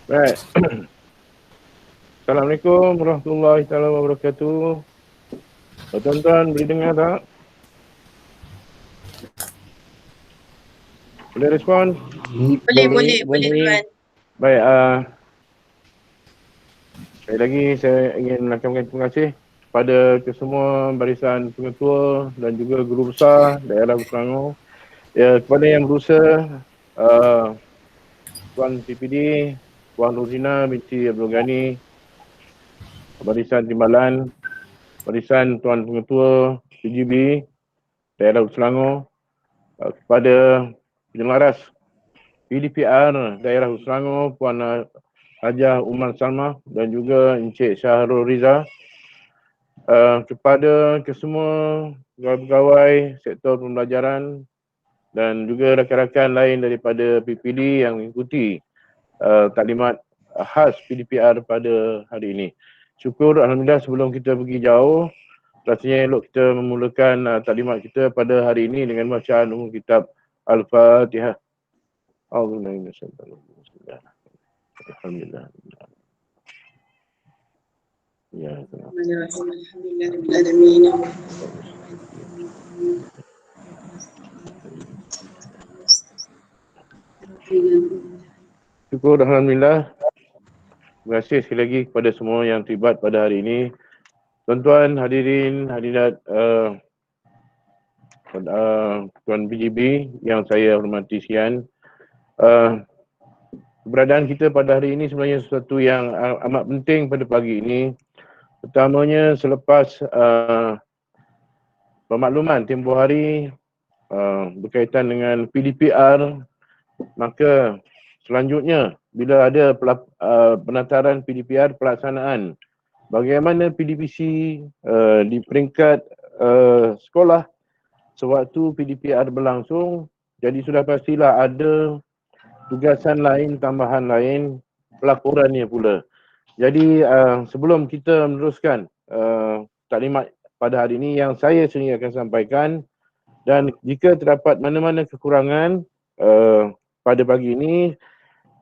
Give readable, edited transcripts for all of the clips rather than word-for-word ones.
Baik. Assalamualaikum warahmatullahi taala wabarakatuh. Tuan-tuan boleh dengar tak? Boleh respon? Boleh tuan. Baik, sekali lagi saya ingin mengucapkan terima kasih kepada kesemua barisan pengetua dan juga guru besar daerah Selangor. Ya, kepada yang berusaha, Tuan PPD, Puan Ruzina binti Abdul Ghani, barisan timbalan, barisan Tuan Pengetua PGB daerah Selangor, kepada penjelaras PDPR daerah Selangor, Puan Hajah Umar Salmah dan juga Encik Syahrul Riza, kepada kesemua pegawai sektor pembelajaran dan juga rakan-rakan lain daripada PPD yang mengikuti taklimat khas PDPR pada hari ini. Syukur Alhamdulillah, sebelum kita pergi jauh, rasanya elok kita memulakan taklimat kita pada hari ini dengan bacaan umum kitab Al-Fatihah. Alhamdulillah. Ya, syukur Alhamdulillah. Terima kasih sekali lagi kepada semua yang terlibat pada hari ini. Tuan-tuan, hadirin, hadirat Tuan PGB yang saya hormati sekian. Keberadaan kita pada hari ini sebenarnya sesuatu yang amat penting pada pagi ini. Pertamanya, selepas pemakluman tempoh hari berkaitan dengan PDPR, maka selanjutnya bila ada penataran PDPR pelaksanaan, bagaimana PDPC di peringkat sekolah sewaktu PDPR berlangsung, jadi sudah pastilah ada tugasan lain, tambahan lain, pelaporannya pula. Jadi sebelum kita meneruskan taklimat pada hari ini, yang saya sendiri akan sampaikan, dan jika terdapat mana-mana kekurangan pada pagi ini,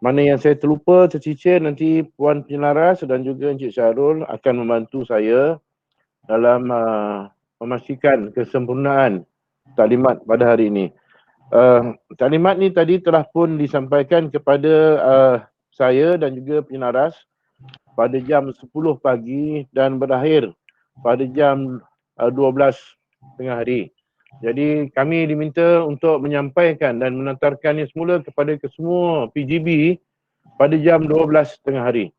mana yang saya terlupa, tercicir, nanti Puan Penyelaras dan juga Encik Syahrul akan membantu saya dalam memastikan kesempurnaan taklimat pada hari ini. Taklimat ni tadi telah pun disampaikan kepada saya dan juga Penyelaras pada jam 10 pagi dan berakhir pada jam 12 tengah hari. Jadi kami diminta untuk menyampaikan dan menantarkannya semula kepada kesemua PGB pada jam 12 tengah hari.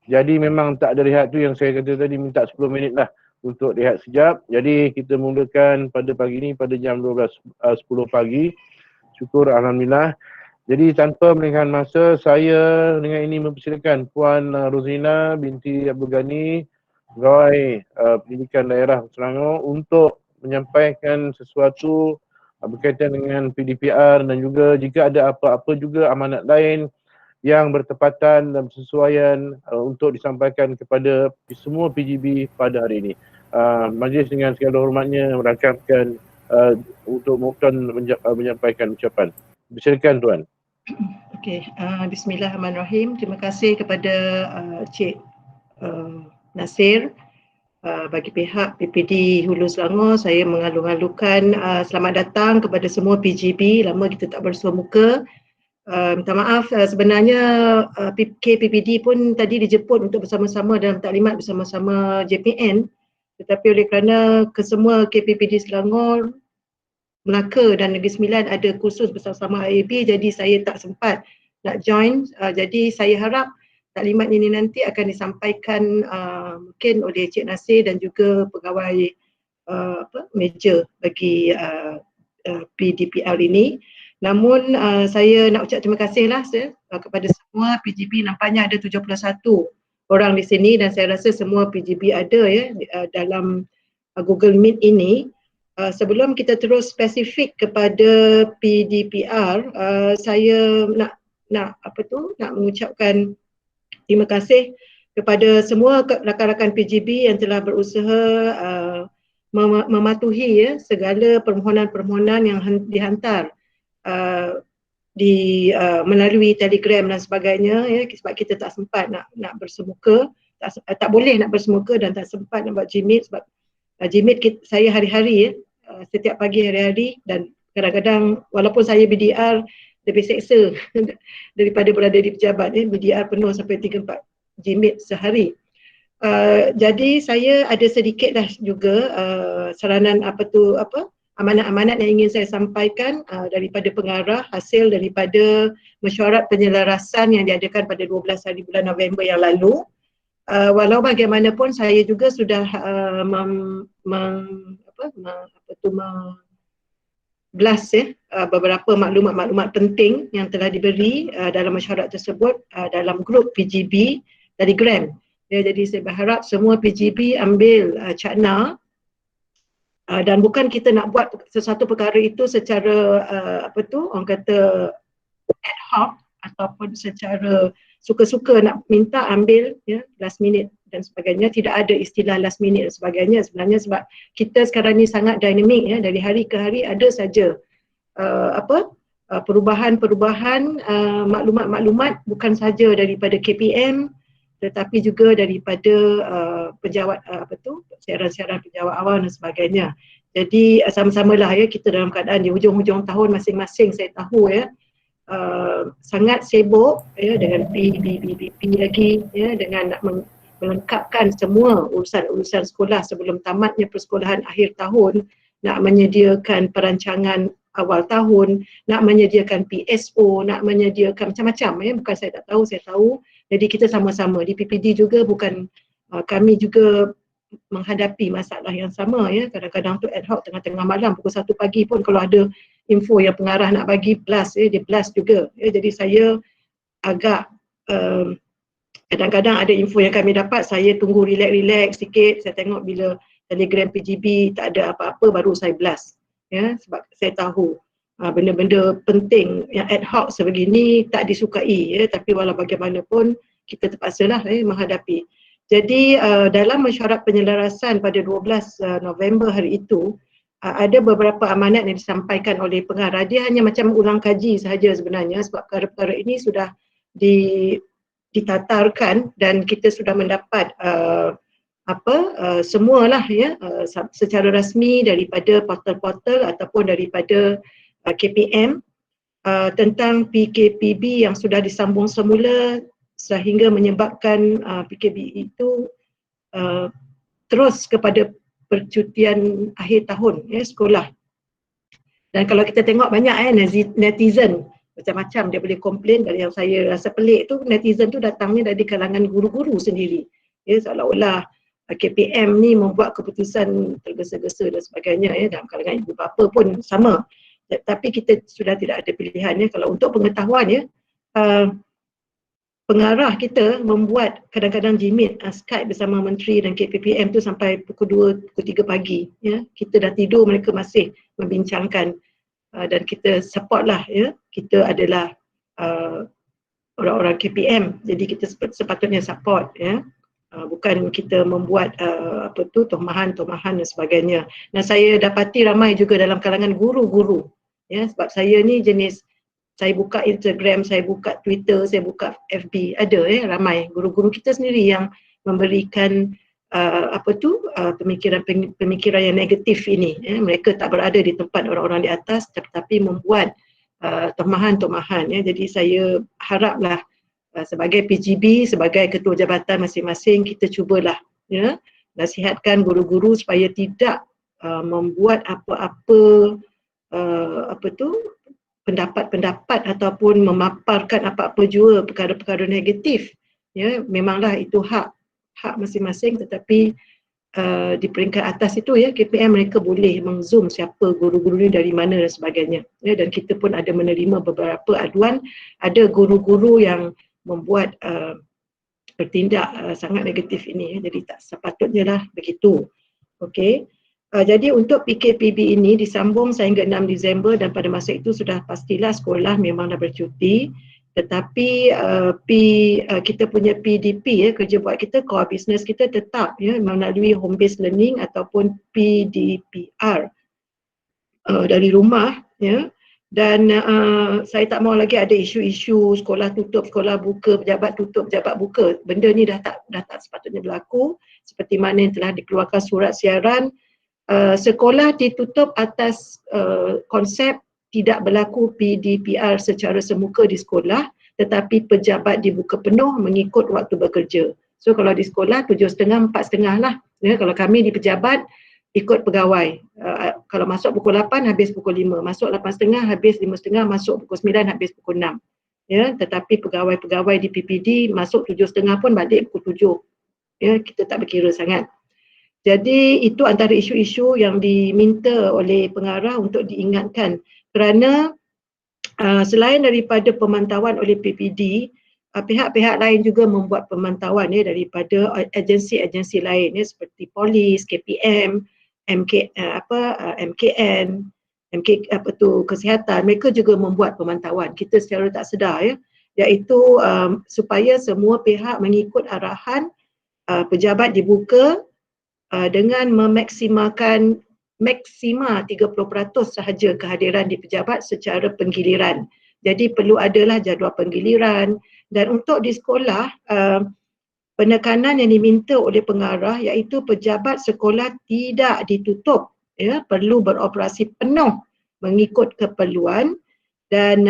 Jadi memang tak ada rehat tu yang saya kata tadi, minta 10 minit lah untuk rehat sekejap. Jadi kita mulakan pada pagi ni pada jam 10 pagi. Syukur Alhamdulillah. Jadi tanpa melengahkan masa, saya dengan ini mempersilakan Puan Ruzina binti Abdul Ghani, Pegawai Pendidikan Daerah Selangor, untuk menyampaikan sesuatu berkaitan dengan PDPR dan juga jika ada apa-apa juga amanat lain yang bertepatan dan bersesuaian untuk disampaikan kepada semua PGB pada hari ini. Majlis dengan segala hormatnya merakamkan untuk Muhtan menyampaikan ucapan. Silakan Tuan. Okey, bismillahirrahmanirrahim. Terima kasih kepada Cik Nasir. Bagi pihak PPD Hulu Selangor, saya mengalu-alukan selamat datang kepada semua PGB. Lama kita tak bersua muka. Minta maaf, sebenarnya KPPD pun tadi dijemput untuk bersama-sama dalam taklimat bersama-sama JPN, tetapi oleh kerana kesemua KPPD Selangor Melaka dan Negeri Sembilan ada kursus bersama-sama IAB, jadi saya tak sempat nak join. Jadi saya harap taklimat ini nanti akan disampaikan mungkin oleh Cik Nasir dan juga pegawai meja bagi PDPR ini. Namun saya nak ucap terima kasih lah kepada semua PGB. Nampaknya ada 71 orang di sini dan saya rasa semua PGB ada ya dalam Google Meet ini. Sebelum kita terus spesifik kepada PDPR, saya nak mengucapkan terima kasih kepada semua rakan-rakan PGB yang telah berusaha mematuhi ya segala permohonan-permohonan yang dihantar melalui Telegram dan sebagainya ya, sebab kita tak sempat nak bersemuka, tak boleh nak bersemuka dan tak sempat nak buat Gmeet sebab Gmeet saya hari-hari ya, setiap pagi hari-hari dan kadang-kadang walaupun saya BDR lebih seksa daripada berada di pejabat ya, BDR penuh sampai 3-4 Gmeet sehari. Jadi saya ada sedikit dah juga saranan amanat-amanat yang ingin saya sampaikan daripada pengarah hasil daripada mesyuarat penyelarasan yang diadakan pada 12 hari bulan November yang lalu. Walau bagaimanapun saya juga sudah blast ya beberapa maklumat-maklumat penting yang telah diberi dalam mesyuarat tersebut dalam grup PGB Telegram. Ya, jadi saya berharap semua PGB ambil cakna dan bukan kita nak buat sesuatu perkara itu secara orang kata ad hoc ataupun secara suka-suka nak minta ambil ya last minute dan sebagainya. Tidak ada istilah last minute dan sebagainya sebenarnya sebab kita sekarang ni sangat dinamik ya, dari hari ke hari ada saja perubahan-perubahan maklumat-maklumat bukan saja daripada KPM tetapi juga daripada pejabat siaran-siaran pejabat awam dan sebagainya. Jadi sama-samalah ya kita dalam keadaan di hujung-hujung tahun masing-masing saya tahu ya sangat sibuk ya dengan PBBP lagi ya dengan nak melengkapkan semua urusan-urusan sekolah sebelum tamatnya persekolahan akhir tahun, nak menyediakan perancangan awal tahun, nak menyediakan PSO, nak menyediakan macam-macam ya, bukan saya tak tahu, saya tahu. Jadi kita sama-sama di PPD juga bukan kami juga menghadapi masalah yang sama ya, kadang-kadang tu ad hoc tengah-tengah malam pukul 1 pagi pun kalau ada info yang pengarah nak bagi blast ya, dia blast juga ya. Jadi saya agak kadang-kadang ada info yang kami dapat, saya tunggu relax sikit, saya tengok bila Telegram PGB tak ada apa-apa baru saya blast ya, sebab saya tahu benda-benda penting yang ad hoc sebegini tak disukai ya, tapi walau bagaimanapun kita terpaksalah menghadapi. Jadi dalam mesyuarat penyelarasan pada 12 November hari itu ada beberapa amanat yang disampaikan oleh pengarah. Dia hanya macam ulang kaji sahaja sebenarnya sebab perkara-perkara ini sudah ditatarkan dan kita sudah mendapat semualah ya secara rasmi daripada portal-portal ataupun daripada KPM tentang PKPB yang sudah disambung semula sehingga menyebabkan PKB itu terus kepada percutian akhir tahun ya sekolah. Dan kalau kita tengok banyak netizen macam-macam dia boleh komplain. Yang saya rasa pelik tu netizen tu datangnya dari kalangan guru-guru sendiri ya, seolah-olah KPM ni membuat keputusan tergesa-gesa dan sebagainya ya, dalam kalangan ibu bapa pun sama. Tapi kita sudah tidak ada pilihan ya. Kalau untuk pengetahuan ya, pengarah kita membuat kadang-kadang Gmeet Skype bersama menteri dan KPPM tu sampai pukul 2, pukul 3 pagi ya. Kita dah tidur, mereka masih membincangkan dan kita support lah ya. Kita adalah orang-orang KPM, jadi kita sepatutnya support ya. Bukan kita membuat tomahan-tomahan dan sebagainya. Dan saya dapati ramai juga dalam kalangan guru-guru ya, sebab saya ni jenis saya buka Instagram, saya buka Twitter, saya buka FB, ada ya ramai guru-guru kita sendiri yang memberikan pemikiran yang negatif ini ya. Mereka tak berada di tempat orang-orang di atas tetapi membuat tomahan-tomahan ya. Jadi saya haraplah sebagai PGB, sebagai ketua jabatan masing-masing, kita cubalah ya nasihatkan guru-guru supaya tidak membuat apa-apa pendapat-pendapat ataupun memaparkan apa-apa jua perkara-perkara negatif. Ya, memanglah itu hak masing-masing, tetapi di peringkat atas itu ya, KPM mereka boleh mengzoom siapa guru-guru ni dari mana dan sebagainya. Ya, dan kita pun ada menerima beberapa aduan, ada guru-guru yang membuat bertindak sangat negatif ini, jadi tak sepatutnya lah begitu. Okey. Jadi untuk PKPB ini disambung sehingga 6 Disember dan pada masa itu sudah pastilah sekolah memang dah bercuti, tetapi kita punya PDP ya, kerja buat kita, core business kita tetap ya melalui home based learning ataupun PDPR dari rumah ya. Dan saya tak mahu lagi ada isu-isu sekolah tutup, sekolah buka, pejabat tutup, pejabat buka. Benda ni dah tak sepatutnya berlaku. Seperti mana yang telah dikeluarkan surat siaran, sekolah ditutup atas konsep tidak berlaku PDPR secara semuka di sekolah, tetapi pejabat dibuka penuh mengikut waktu bekerja. So kalau di sekolah 7.30, 4.30 lah. Ya, kalau kami di pejabat ikut pegawai. Kalau masuk pukul 8 habis pukul 5, masuk 8.30 habis 5.30, masuk pukul 9 habis pukul 6. Ya, tetapi pegawai-pegawai di PPD masuk 7.30 pun balik pukul 7. Ya, kita tak berkira sangat. Jadi itu antara isu-isu yang diminta oleh pengarah untuk diingatkan, kerana selain daripada pemantauan oleh PPD, pihak-pihak lain juga membuat pemantauan ya daripada agensi-agensi lain ya, seperti polis, KPM, MKN, kesihatan. Mereka juga membuat pemantauan kita secara tak sedar ya, iaitu supaya semua pihak mengikut arahan pejabat dibuka dengan memaksimalkan maksima 30% sahaja kehadiran di pejabat secara penggiliran. Jadi perlu adalah jadual penggiliran, dan untuk di sekolah penekanan yang diminta oleh pengarah iaitu pejabat sekolah tidak ditutup ya, perlu beroperasi penuh mengikut keperluan, dan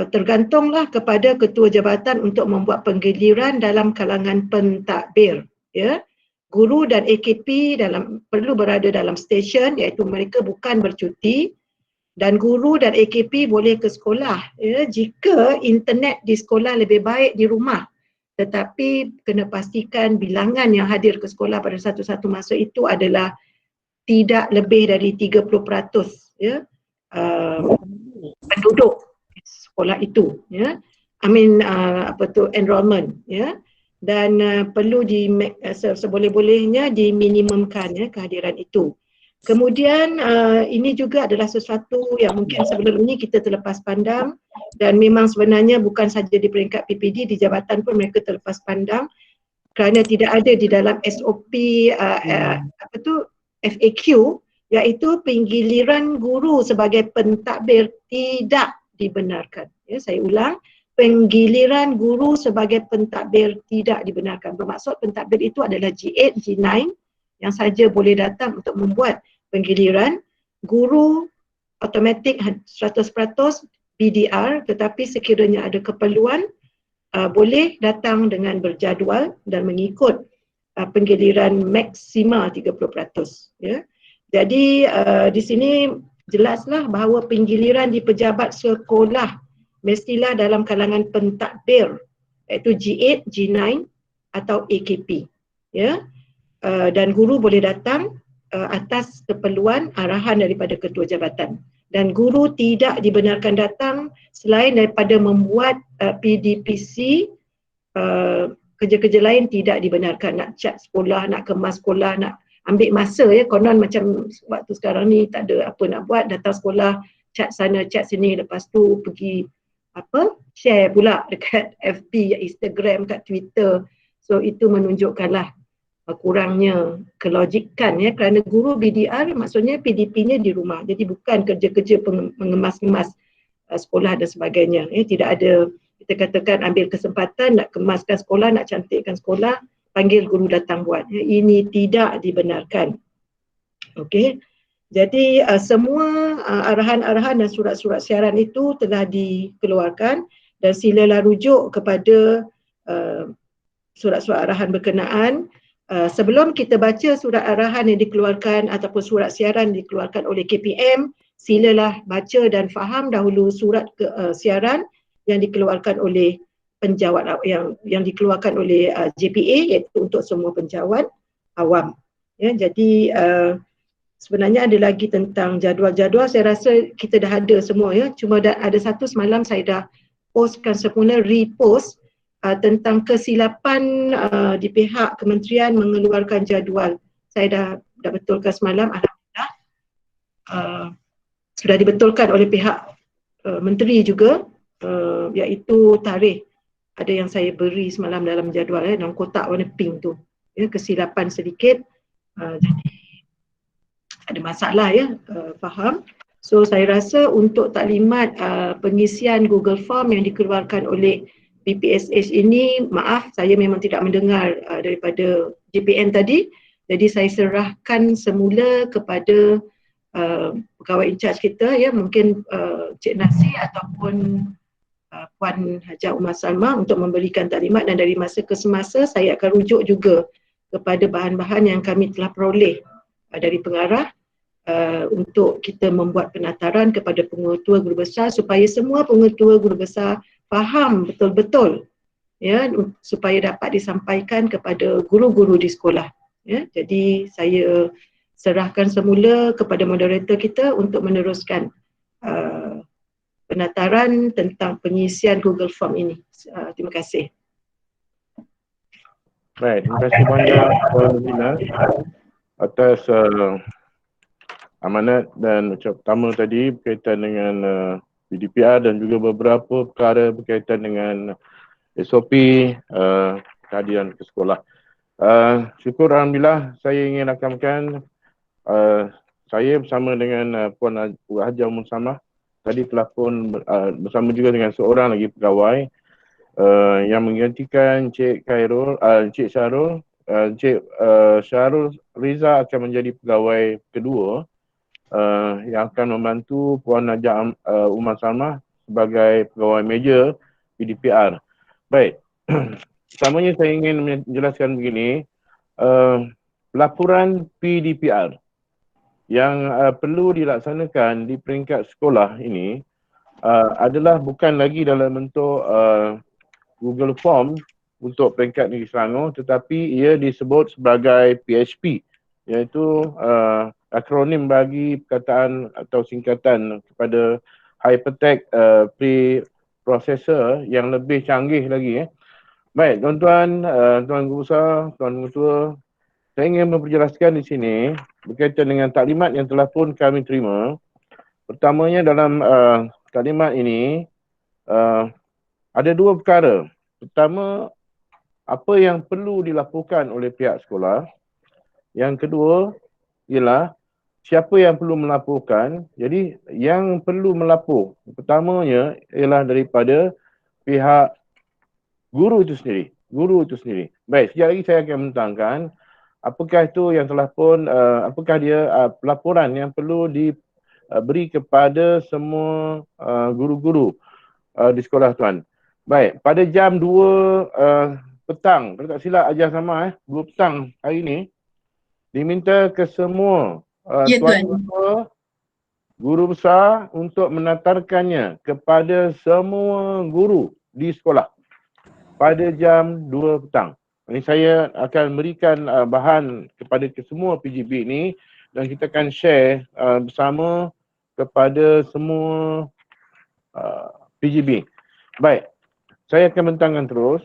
tergantunglah kepada ketua jabatan untuk membuat penggiliran dalam kalangan pentadbir ya. Guru dan AKP perlu berada dalam stesen, iaitu mereka bukan bercuti, dan guru dan AKP boleh ke sekolah ya, jika internet di sekolah lebih baik di rumah, tetapi kena pastikan bilangan yang hadir ke sekolah pada satu-satu masa itu adalah tidak lebih dari 30% ya, penduduk sekolah itu ya, enrollment ya. Dan perlu seboleh-bolehnya diminimumkan ya kehadiran itu. Kemudian ini juga adalah sesuatu yang mungkin sebelum ini kita terlepas pandang, dan memang sebenarnya bukan saja di peringkat PPD, di jabatan pun mereka terlepas pandang kerana tidak ada di dalam SOP FAQ, iaitu penggiliran guru sebagai pentadbir tidak dibenarkan. Ya, saya ulang, penggiliran guru sebagai pentadbir tidak dibenarkan. Bermaksud pentadbir itu adalah G8, G9 yang saja boleh datang untuk membuat penggiliran. Guru automatik 100% BDR, tetapi sekiranya ada keperluan boleh datang dengan berjadual dan mengikut penggiliran maksima 30%. Ya. Jadi di sini jelaslah bahawa penggiliran di pejabat sekolah mestilah dalam kalangan pentadbir, iaitu G8, G9 atau AKP. Ya. Dan guru boleh datang atas keperluan arahan daripada ketua jabatan. Dan guru tidak dibenarkan datang selain daripada membuat PDPC, kerja-kerja lain tidak dibenarkan. Nak cat sekolah, nak kemas sekolah, nak ambil masa ya, konon macam waktu sekarang ni tak ada apa nak buat, datang sekolah, cat sana, cat sini, lepas tu pergi share pula dekat FB, Instagram, kat Twitter. So itu menunjukkanlah kurangnya kelojikan ya, kerana guru BDR maksudnya PDP-nya di rumah. Jadi bukan kerja-kerja mengemas-ngemas sekolah dan sebagainya. Ya, tidak ada, kita katakan ambil kesempatan nak kemaskan sekolah, nak cantikkan sekolah, panggil guru datang buat. Ya, ini tidak dibenarkan. Okey. Jadi semua arahan-arahan dan surat-surat siaran itu telah dikeluarkan, dan silalah rujuk kepada surat-surat arahan berkenaan sebelum kita baca surat arahan yang dikeluarkan ataupun surat siaran dikeluarkan oleh KPM, silalah baca dan faham dahulu surat siaran yang dikeluarkan oleh penjawat yang dikeluarkan oleh JPA, iaitu untuk semua penjawat awam. Ya, jadi sebenarnya ada lagi tentang jadual-jadual, saya rasa kita dah ada semua ya. Cuma ada satu semalam saya dah postkan semula, repost tentang kesilapan di pihak kementerian mengeluarkan jadual. Saya dah betulkan semalam, alhamdulillah. Sudah dibetulkan oleh pihak menteri juga, iaitu tarikh ada yang saya beri semalam dalam jadual dalam kotak warna pink tu. Ya, kesilapan sedikit. Jadi ada masalah ya, faham. So saya rasa untuk taklimat pengisian Google Form yang dikeluarkan oleh BPSH ini, maaf saya memang tidak mendengar daripada JPN tadi. Jadi saya serahkan semula kepada pegawai in charge kita ya, mungkin Cik Nasi ataupun Puan Hajah Umar Salma untuk memberikan taklimat, dan dari masa ke semasa saya akan rujuk juga kepada bahan-bahan yang kami telah peroleh dari pengarah untuk kita membuat penataran kepada pengetua guru besar supaya semua pengetua guru besar faham betul-betul ya, supaya dapat disampaikan kepada guru-guru di sekolah ya. Jadi saya serahkan semula kepada moderator kita untuk meneruskan penataran tentang pengisian Google Form ini. Terima kasih. Baik, terima kasih banyak Puan Nina atas amanat dan ucap pertama tadi berkaitan dengan PDPR dan juga beberapa perkara berkaitan dengan SOP kehadiran ke sekolah. Syukur alhamdulillah, saya ingin rakamkan saya bersama dengan Puan Hajah Umar Salma tadi telah pun bersama juga dengan seorang lagi pegawai yang menggantikan Cik Khairul, Cik Syarul. Cik Syarul Riza akan menjadi pegawai kedua yang akan membantu Puan Hajah Umar Salma sebagai pegawai meja PDPR. Baik, pertamanya saya ingin menjelaskan begini, laporan PDPR yang perlu dilaksanakan di peringkat sekolah ini adalah bukan lagi dalam bentuk Google Form untuk peringkat negeri Selangor, tetapi ia disebut sebagai PHP, iaitu akronim bagi perkataan atau singkatan kepada Hypertext Preprocessor yang lebih canggih lagi. Baik, tuan-tuan, tuan guru besar, tuan ketua, saya ingin memperjelaskan di sini berkaitan dengan taklimat yang telah pun kami terima. Pertamanya dalam taklimat ini ada dua perkara. Pertama, apa yang perlu dilaporkan oleh pihak sekolah. Yang kedua ialah siapa yang perlu melaporkan. Jadi yang perlu melapor pertamanya ialah daripada pihak guru itu sendiri. Baik, sekejap lagi saya akan mentangkan apakah itu yang telah pun, apakah dia pelaporan yang perlu diberi kepada semua guru-guru di sekolah tuan. Baik, pada jam 2 petang, kalau tak silap ajar sama 2 petang hari ini, diminta ke semua tuan guru besar untuk menatarkannya kepada semua guru di sekolah pada jam 2 petang. Ini saya akan berikan bahan kepada semua PGB ini dan kita akan share bersama kepada semua PGB. Baik, saya akan bentangkan terus.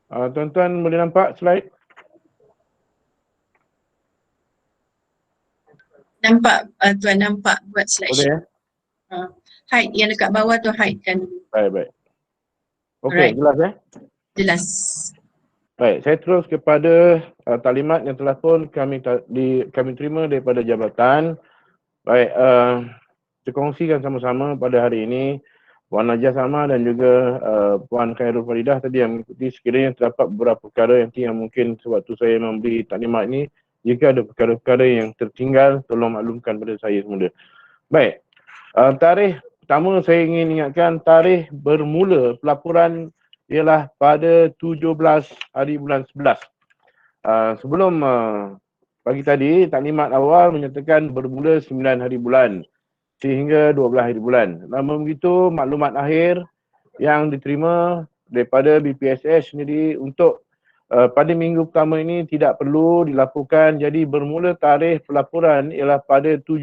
Tuan-tuan boleh nampak slide? Nampak, Tuan nampak buat slideshow. Boleh ya? Hide yang dekat bawah tu, hide kan dulu. Baik. Okey, jelas ya? Jelas. Baik, saya terus kepada taklimat yang telah pun kami terima daripada jabatan. Baik, kita kongsikan sama-sama pada hari ini. Puan Hajah Salma dan juga Puan Khairul Faridah tadi yang mengikuti, sekiranya terdapat beberapa perkara yang mungkin sewaktu saya memberi taklimat ini Jika ada perkara-perkara yang tertinggal, tolong maklumkan pada saya semula. Baik, tarikh pertama saya ingin ingatkan tarikh bermula pelaporan ialah pada 17 hari bulan 11. Sebelum pagi tadi, taklimat awal menyatakan bermula 9 hari bulan sehingga 12 hari bulan. Namun begitu, maklumat akhir yang diterima daripada BPSS sendiri untuk pada minggu pertama ini tidak perlu dilaporkan. Jadi bermula tarikh pelaporan ialah pada 17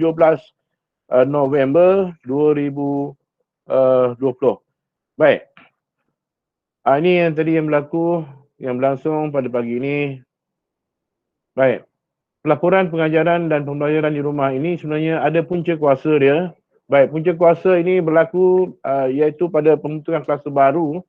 November 2020. Baik. Ini yang tadi yang berlangsung pada pagi ini. Baik. Pelaporan pengajaran dan pembelajaran di rumah ini sebenarnya ada punca kuasa dia. Baik, punca kuasa ini berlaku iaitu pada pembentukan kluster baru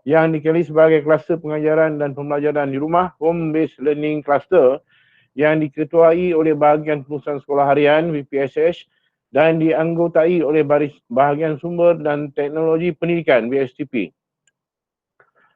yang dikenali sebagai kluster pengajaran dan pembelajaran di rumah, Home Based Learning Cluster, yang diketuai oleh bahagian pengurusan sekolah harian BPSS dan dianggotai oleh bahagian sumber dan teknologi pendidikan BSTP.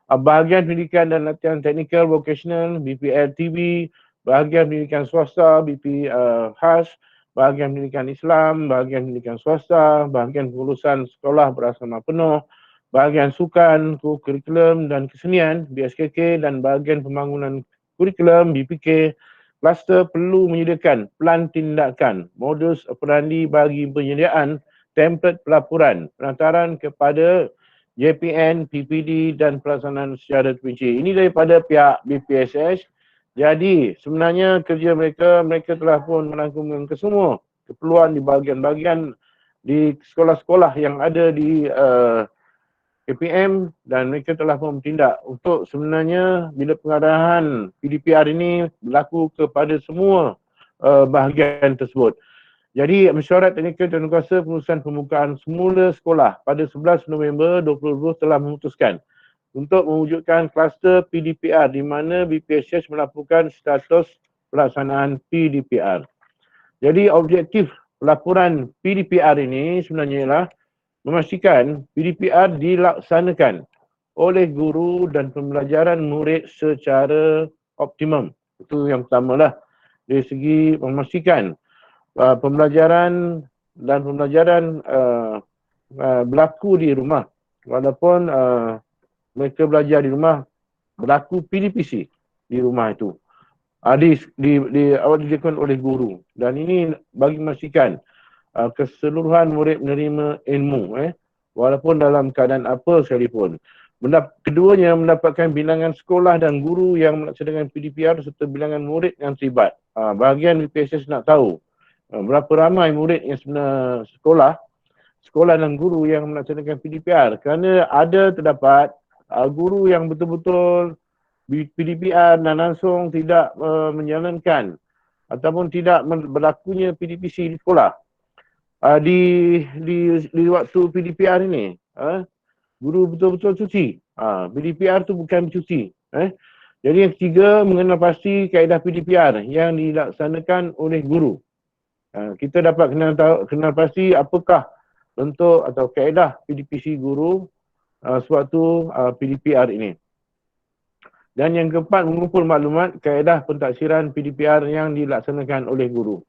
Bahagian pendidikan dan latihan teknikal vocational BPLTV, bahagian pendidikan swasta BP khas, bahagian pendidikan Islam, bahagian pendidikan swasta, bahagian pengurusan sekolah berasrama penuh, bahagian sukan, kurikulum dan kesenian BSKK dan bahagian pembangunan kurikulum BPK. Kluster perlu menyediakan plan tindakan, modus operandi bagi penyediaan template pelaporan, penantaran kepada JPN, PPD dan pelaksanaan secara terperinci. Ini daripada pihak BPSS. Jadi sebenarnya kerja mereka telah pun merangkumkan kesemua keperluan di bahagian-bahagian di sekolah-sekolah yang ada di KPM dan mereka telah pun bertindak untuk sebenarnya bila pengarahan PDPR ini berlaku kepada semua bahagian tersebut. Jadi mesyuarat teknikal dan kuasa pengurusan pembukaan semula sekolah pada 11 November 2020 telah memutuskan untuk mewujudkan kluster PDPR di mana BPSS melaporkan status pelaksanaan PDPR. Jadi objektif pelaporan PDPR ini sebenarnya ialah memastikan PDPR dilaksanakan oleh guru dan pembelajaran murid secara optimum. Itu yang pertamalah. Dari segi memastikan pembelajaran berlaku di rumah. Walaupun mereka belajar di rumah, berlaku PDPC di rumah itu. Dilakukan oleh guru. Dan ini bagi memastikan keseluruhan murid menerima ilmu walaupun dalam keadaan apa sekalipun. Keduanya mendapatkan bilangan sekolah dan guru yang melaksanakan PDPR serta bilangan murid yang terlibat. Bahagian BPSS nak tahu berapa ramai murid yang sebenarnya sekolah dan guru yang melaksanakan PDPR, kerana ada terdapat guru yang betul-betul PDPR dan langsung tidak menjalankan ataupun tidak berlakunya PDPC di sekolah. Di waktu PDPR ini, guru betul-betul cuti. PDPR tu bukan cuti. Jadi yang ketiga, mengenal pasti kaedah PDPR yang dilaksanakan oleh guru. Kita dapat kenal pasti apakah bentuk atau kaedah PDPC guru sewaktu PDPR ini. Dan yang keempat, mengumpul maklumat kaedah pentaksiran PDPR yang dilaksanakan oleh guru.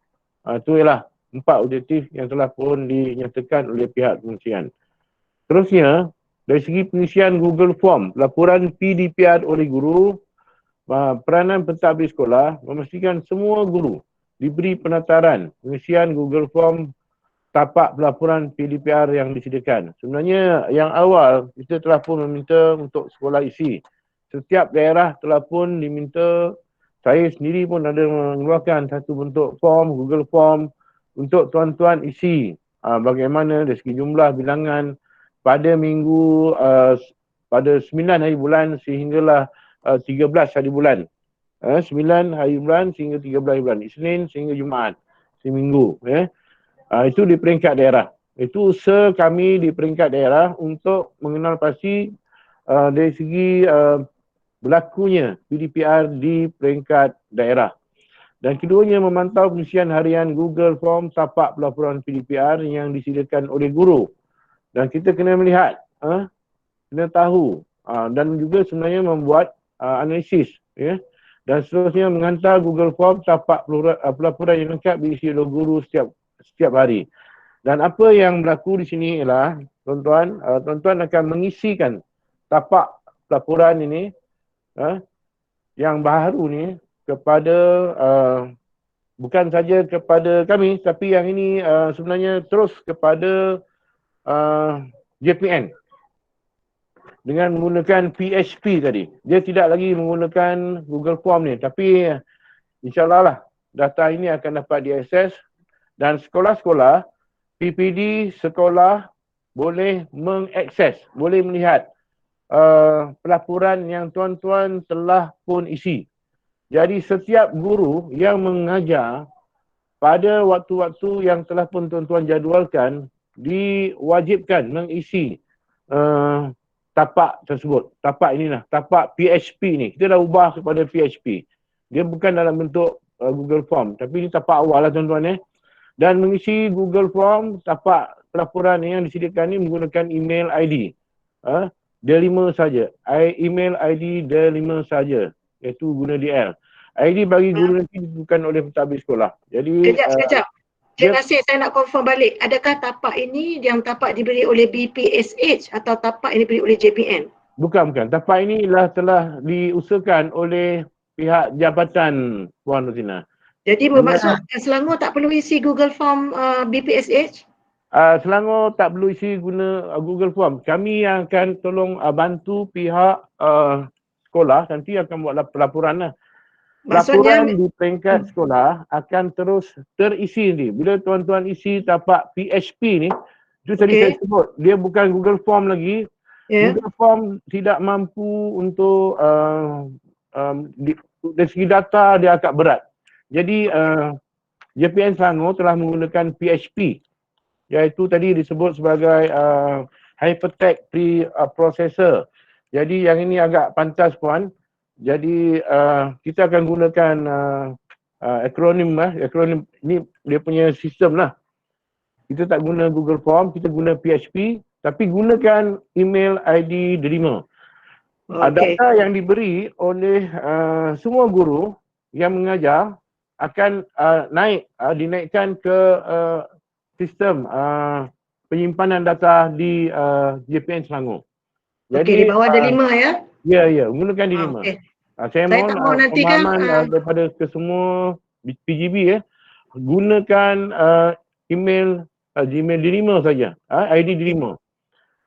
Itu ialah 4 objektif yang telah pun dinyatakan oleh pihak kementerian. Terusnya, dari segi pengisian Google Form, laporan PDPR oleh guru, peranan pentadbir sekolah memastikan semua guru diberi penataran pengisian Google Form tapak pelaporan PDPR yang disediakan. Sebenarnya yang awal kita telah pun meminta untuk sekolah isi. Setiap daerah telah pun diminta, saya sendiri pun ada mengeluarkan satu bentuk form, Google Form untuk tuan-tuan isi bagaimana dari segi jumlah bilangan pada minggu pada 9 hari bulan sehinggalah 13 hari bulan. 9 hari bulan sehingga 13 hari bulan. Isnin sehingga Jumaat. Seminggu. Itu di peringkat daerah. Itu usaha kami di peringkat daerah untuk mengenal pasti dari segi berlakunya PDPR di peringkat daerah. Dan keduanya memantau pengisian harian Google Form tapak pelaporan PDPR yang disediakan oleh guru. Dan kita kena melihat, kena tahu dan juga sebenarnya membuat analisis dan seterusnya menghantar Google Form tapak pelaporan yang lengkap diisi oleh guru setiap hari. Dan apa yang berlaku di sini ialah tuan-tuan akan mengisikan tapak pelaporan ini yang baru ni kepada bukan saja kepada kami, tapi yang ini sebenarnya terus kepada JPN dengan menggunakan PHP tadi. Dia tidak lagi menggunakan Google Form ni, tapi insyaAllah lah data ini akan dapat diakses dan sekolah-sekolah, PPD sekolah boleh mengakses, boleh melihat pelaporan yang tuan-tuan telah pun isi. Jadi setiap guru yang mengajar pada waktu-waktu yang telah pun tuan-tuan jadualkan diwajibkan mengisi tapak tersebut. Tapak inilah, tapak PHP ni. Kita dah ubah kepada PHP. Dia bukan dalam bentuk Google Form, tapi ini tapak awal lah tuan-tuan Dan mengisi Google Form, tapak pelaporan yang disediakan ni menggunakan email ID. D5 saja. Email ID D5 saja, iaitu guna DL. ID bagi guru nanti bukan oleh pentadbir sekolah. Jadi Sekejap. Cik Nasir, saya nak confirm balik. Adakah tapak ini yang tapak diberi oleh BPSH atau tapak yang diberi oleh JPN? Bukan. Tapak ini telah diusahakan oleh pihak jabatan Puan Rosina. Jadi bermaksud Selangor tak perlu isi Google Form BPSH? Selangor tak perlu isi guna Google Form. Kami yang akan tolong bantu pihak sekolah nanti akan buat pelaporan lah. Pelaporan di peringkat sekolah akan terus terisi ni. Bila tuan-tuan isi tapak PHP ni, itu tadi saya sebut, dia bukan Google Form lagi. Google Form tidak mampu untuk dari segi data dia agak berat. Jadi JPN Selangor telah menggunakan PHP, iaitu tadi disebut sebagai hypertext preprocessor. Jadi yang ini agak pantas Puan. Jadi kita akan gunakan akronim ni, dia punya sistem lah. Kita tak guna Google Form, kita guna PHP, tapi gunakan email ID D5. Data yang diberi oleh semua guru yang mengajar akan dinaikkan ke sistem penyimpanan data di JPN Selangor. Jadi di bawah D5 ya? Ya, gunakan D5. Saya mohon pemahaman daripada kesemua PGB gunakan email Gmail D5 saja, ID D5.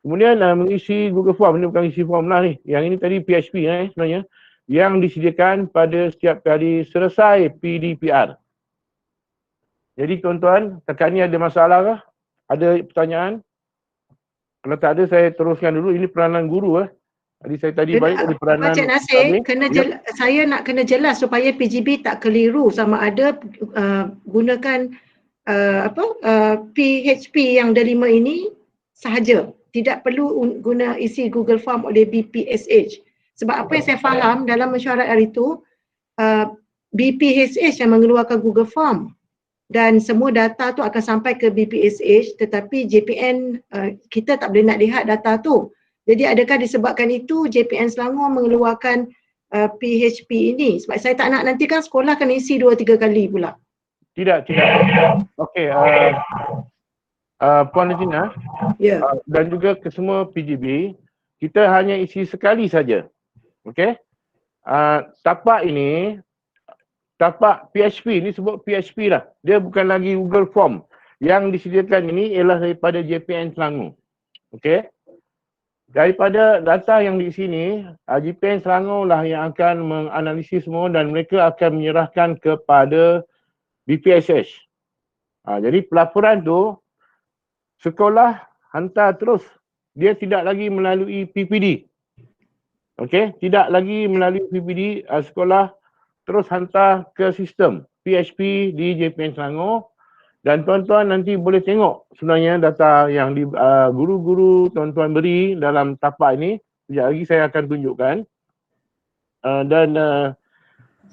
Kemudian mengisi Google Form, ini bukan isi form lah ni. Yang ini tadi PHP sebenarnya, yang disediakan pada setiap kali selesai PDPR. Jadi tuan-tuan, tekan ni ada masalah kah? Ada pertanyaan? Kalau tak ada, saya teruskan dulu. Ini peranan guru Jadi saya tadi balik dari peranan Cik Nasir, saya nak kena jelas supaya PGB tak keliru sama ada gunakan PHP yang D5 ini sahaja. Tidak perlu guna isi Google Form oleh BPSH. Sebab apa yang saya faham dalam mesyuarat hari itu, BPSH yang mengeluarkan Google Form dan semua data tu akan sampai ke BPSH, tetapi JPN kita tak boleh nak lihat data tu. Jadi adakah disebabkan itu JPN Selangor mengeluarkan PHP ini? Sebab saya tak nak nanti kan sekolah akan isi 2-3 kali pula. Tidak. Okey, Puan Regina dan juga ke semua PGB, kita hanya isi sekali saja. Okey. Tapak ini, tapak PHP ni sebut PHP lah. Dia bukan lagi Google Form. Yang disediakan ini ialah daripada JPN Selangor. Okey. Daripada data yang di sini, JPN Selangor lah yang akan menganalisis semua dan mereka akan menyerahkan kepada BPSH. Jadi pelaporan tu sekolah hantar terus. Dia tidak lagi melalui PPD. Okey, tidak lagi melalui PPD, sekolah terus hantar ke sistem PHP di JPN Selangor. Dan tuan-tuan nanti boleh tengok sebenarnya data yang guru-guru tuan-tuan beri dalam tapak ini. Sekejap lagi saya akan tunjukkan. Dan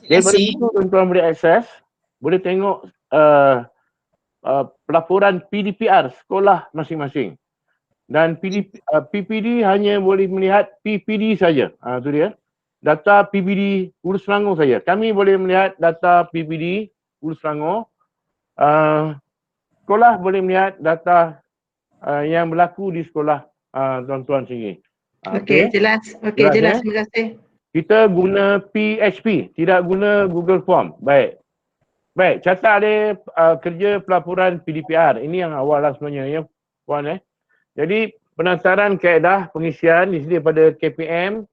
daripada situ tuan-tuan boleh akses, boleh tengok pelaporan PDPR sekolah masing-masing. Dan PPD hanya boleh melihat PPD saja. Itu dia. data PBD Hulu Selangor saja. Kami boleh melihat data PBD Hulu Selangor. Sekolah boleh melihat data yang berlaku di sekolah tuan-tuan sendiri. Okey, jelas. Okey, Jelas, jelas. Terima kasih. Kita guna PHP, tidak guna Google Form. Baik. Baik, catat dia kerja pelaporan PDPR. Ini yang awal lah sebenarnya ya, Puan. Jadi, pendaftaran kaedah pengisian di sini pada KPM,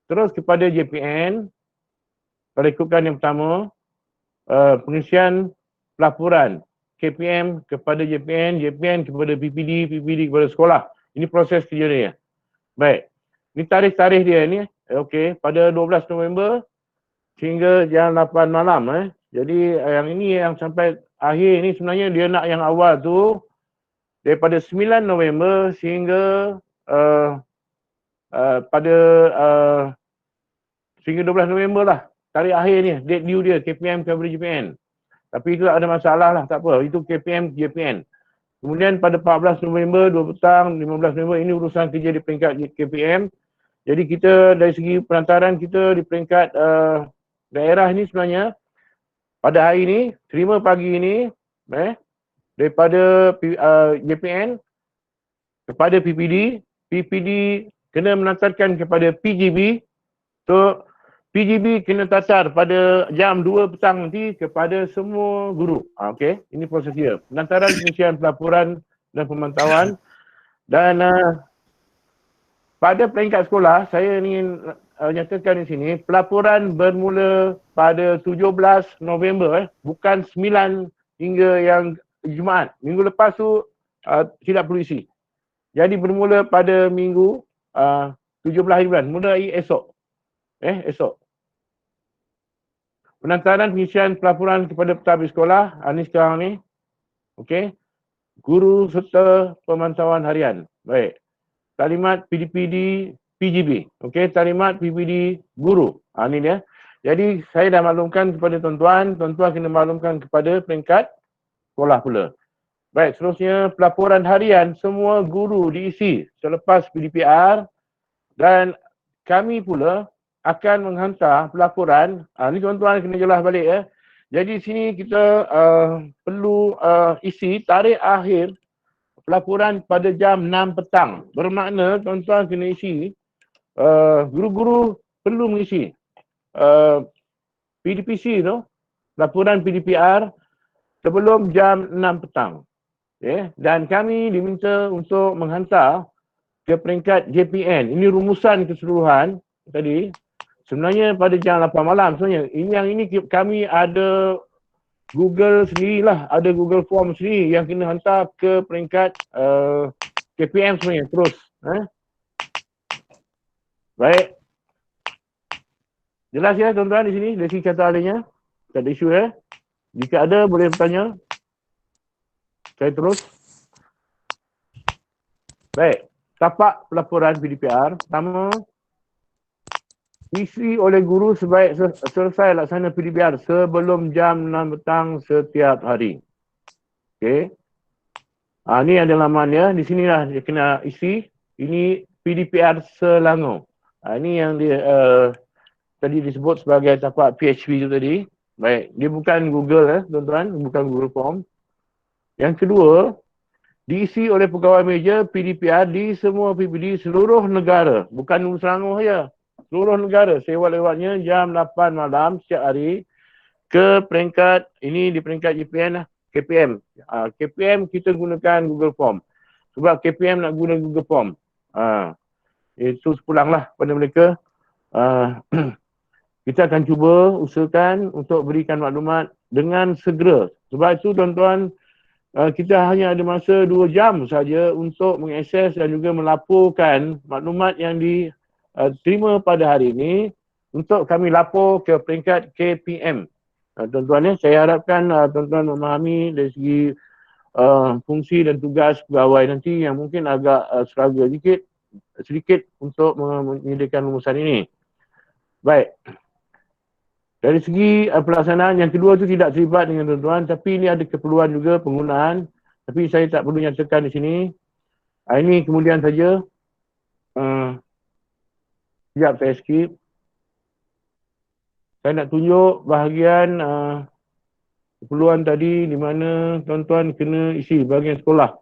terus kepada JPN. Kalau ikutkan yang pertama, pengisian pelaporan KPM kepada JPN, JPN kepada PPD, PPD kepada sekolah. Ini proses kerja dia. Baik. Ini tarikh-tarikh dia ni. Okey, pada 12 November sehingga jam 8 malam. Jadi yang ini yang sampai akhir ni sebenarnya dia nak yang awal tu daripada 9 November sehingga pada sehingga 12 November lah. Tarikh akhir ni, date due dia, KPM kepada JPN. Tapi itu ada masalah lah, tak apa. Itu KPM, JPN. Kemudian pada 14 November, 2 petang, 15 November, ini urusan kerja di peringkat KPM. Jadi kita dari segi perantaran kita di peringkat daerah ni sebenarnya, pada hari ni, terima pagi ini, daripada JPN kepada PPD, PPD kena menantarkan kepada PGB, so PGB kena tatar pada jam 2 petang nanti kepada semua guru. Okey, ini proses dia. Penantaran pengisian pelaporan dan pemantauan. Dan pada peringkat sekolah, saya ingin nyatakan di sini, pelaporan bermula pada 17 November, bukan 9 hingga yang Jumaat. Minggu lepas tu tidak perlu isi. Jadi bermula pada minggu 17 hari bulan, mulai esok. Esok. Penantaran pengisian pelaporan kepada pentadbir sekolah, ini sekarang ni. Okey. Guru serta pemantauan harian. Baik. Talimat PDPD PGB. Okey, talimat PPD guru. Ini dia. Jadi saya dah maklumkan kepada tuan-tuan, tuan-tuan kena maklumkan kepada peringkat sekolah pula. Baik, seterusnya pelaporan harian semua guru diisi selepas PDPR dan kami pula akan menghantar pelaporan. Ni tuan-tuan kena jelas balik ya. Jadi sini kita perlu isi tarikh akhir pelaporan pada jam 6 petang. Bermakna tuan-tuan kena isi, guru-guru perlu mengisi PDPC tu, laporan PDPR sebelum jam 6 petang. Dan kami diminta untuk menghantar ke peringkat JPN. Ini rumusan keseluruhan tadi. Sebenarnya pada jam 8 malam sebenarnya. Yang ini kami ada Google sendirilah, ada Google Form sendiri yang kena hantar ke peringkat KPM sebenarnya terus. Baik. Jelas ya tuan-tuan di sini dari segi kata ahlinya? Tak ada isu ya? Jika ada boleh bertanya. Saya terus. Baik. Tapak pelaporan PDPR. Pertama, isi oleh guru sebaik selesai laksana PDPR sebelum jam 6 petang setiap hari. Okey. Ini ada laman ya. Di sinilah dia kena isi. Ini PDPR Selangor. Ini yang dia tadi disebut sebagai tapak PHP itu tadi. Baik. Dia bukan Google tuan-tuan. Bukan Google Form. Yang kedua, diisi oleh pegawai meja PDPR di semua PPD seluruh negara. Bukan Hulu Selangor saja. Seluruh negara sewaktu-waktunya jam 8 malam setiap hari ke peringkat, ini di peringkat JPN lah, KPM. KPM kita gunakan Google Form. Sebab KPM nak guna Google Form. Itu sepulanglah pada mereka. Kita akan cuba usahakan untuk berikan maklumat dengan segera. Sebab itu tuan-tuan, kita hanya ada masa 2 jam saja untuk mengakses dan juga melaporkan maklumat yang diterima pada hari ini untuk kami lapor ke peringkat KPM. Tuan-tuan saya harapkan tuan-tuan memahami dari segi fungsi dan tugas pegawai nanti yang mungkin agak struggle sedikit untuk menyediakan rumusan ini. Baik. Dari segi pelaksanaan yang kedua itu tidak terlibat dengan tuan-tuan, tapi ini ada keperluan juga penggunaan. Tapi saya tak perlu nyatakan di sini. Ini kemudian saja. Sekejap saya skip. Saya nak tunjuk bahagian keperluan tadi di mana tuan-tuan kena isi bahagian sekolah.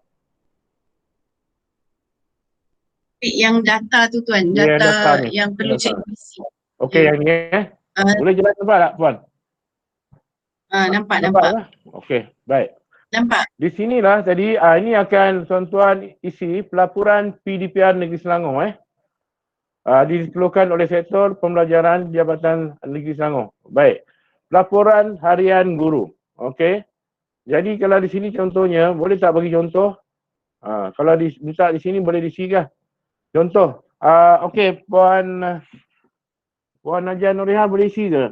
Yang data tu tuan, Ya, data ni. yang perlu Data. cikgu isi. Okey, Ya. yang ni Ah, Boleh jelas nampak tak puan? nampak. Lah? Okey, baik. Nampak. Di sinilah tadi ini akan tuan-tuan isi pelaporan PDPR Negeri Selangor dikeluarkan oleh Sektor Pembelajaran Jabatan Negeri Selangor. Baik. Pelaporan harian guru. Okey. Jadi kalau di sini contohnya, boleh tak bagi contoh? Kalau minta di sini boleh disikan. Contoh. Okey, Puan Najah Nurihan boleh isi ke?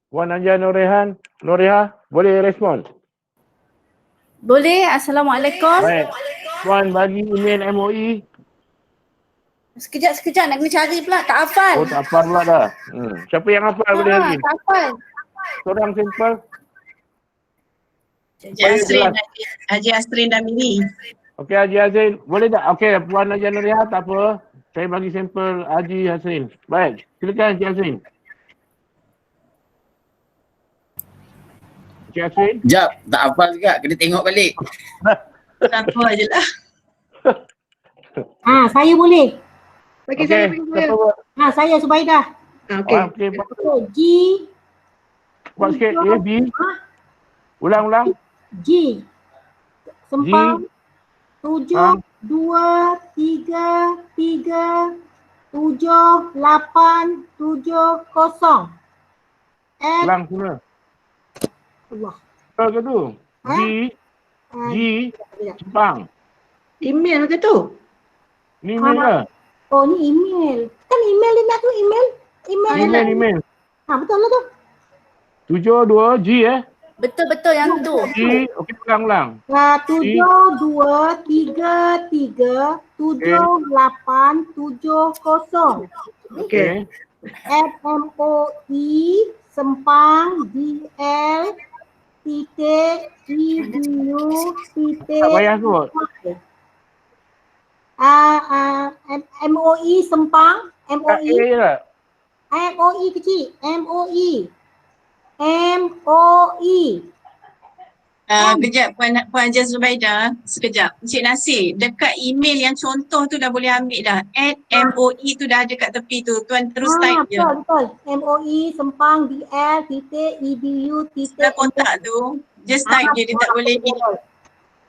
Puan Najah Nuriha boleh respon? Boleh. Assalamualaikum. Baik. Puan bagi email MOE. Sekejap nak kena cari pula. Tak hafal. Oh, tak hafal pula dah. Siapa yang hafal boleh lagi? Tak hafal. Seorang simple. Haji Asrin Damiri. Okey, Haji Azrin. Boleh tak? Okey, Puan Najah Nuriha tak apa. Saya bagi sampel Haji Azrin. Baik. Silakan Haji Azrin. Haji Azrin. Sekejap, tak hafal juga. Kena tengok balik. Siapa je lah. Saya boleh. Bagi saya, bagi saya. Saya Subaidah. Okey. Okey, G. buat sikit. A, B. Ulang. G. Sempang. 7, 2, 3, 3, 7, 8, 7, 0. Ulang semua. Allah. Betul ke tu? G, Jepang. Email ke tu? Ni email ke? Oh, ni email. Kan email dia nak tu email. Email. Betul lah tu. 7, 2, G Betul yang tu. G, okey ulang. 7, 2, 3, 3, 7, 8, 7, 0. Okey. MOE Sempang DL titik EDU titik Tak payah kot. MOE Sempang Tak MOE A je tak? MOE kecil MOE Kejap Puan Haji Zubaidah. Sekejap. Encik Nasir, dekat email yang contoh tu dah boleh ambil dah. MOE tu dah ada kat tepi tu. Tuan terus type je. Betul. MOE Sempang DL titik EDU titik Dah kontak tu. Just type je. Dia tak boleh ni.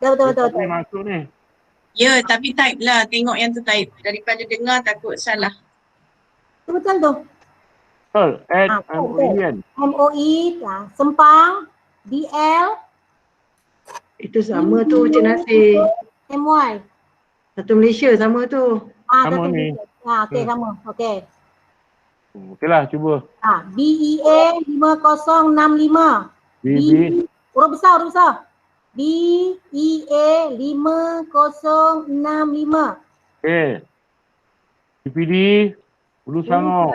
Betul. Boleh masuk ni. Ya, tapi type lah. Tengok yang tu type. Daripada dengar takut salah. Betul tu. Betul. Add MOE kan? MOE Sempang DL Itu sama tu Cik Nasir. MY. Satu Malaysia sama tu. Sama ni. Okey, sama. Okey. Okeylah, cuba. BEA 5065. BB. Huruf besar. BEA 5065. Okey. PPD Hulu Selangor.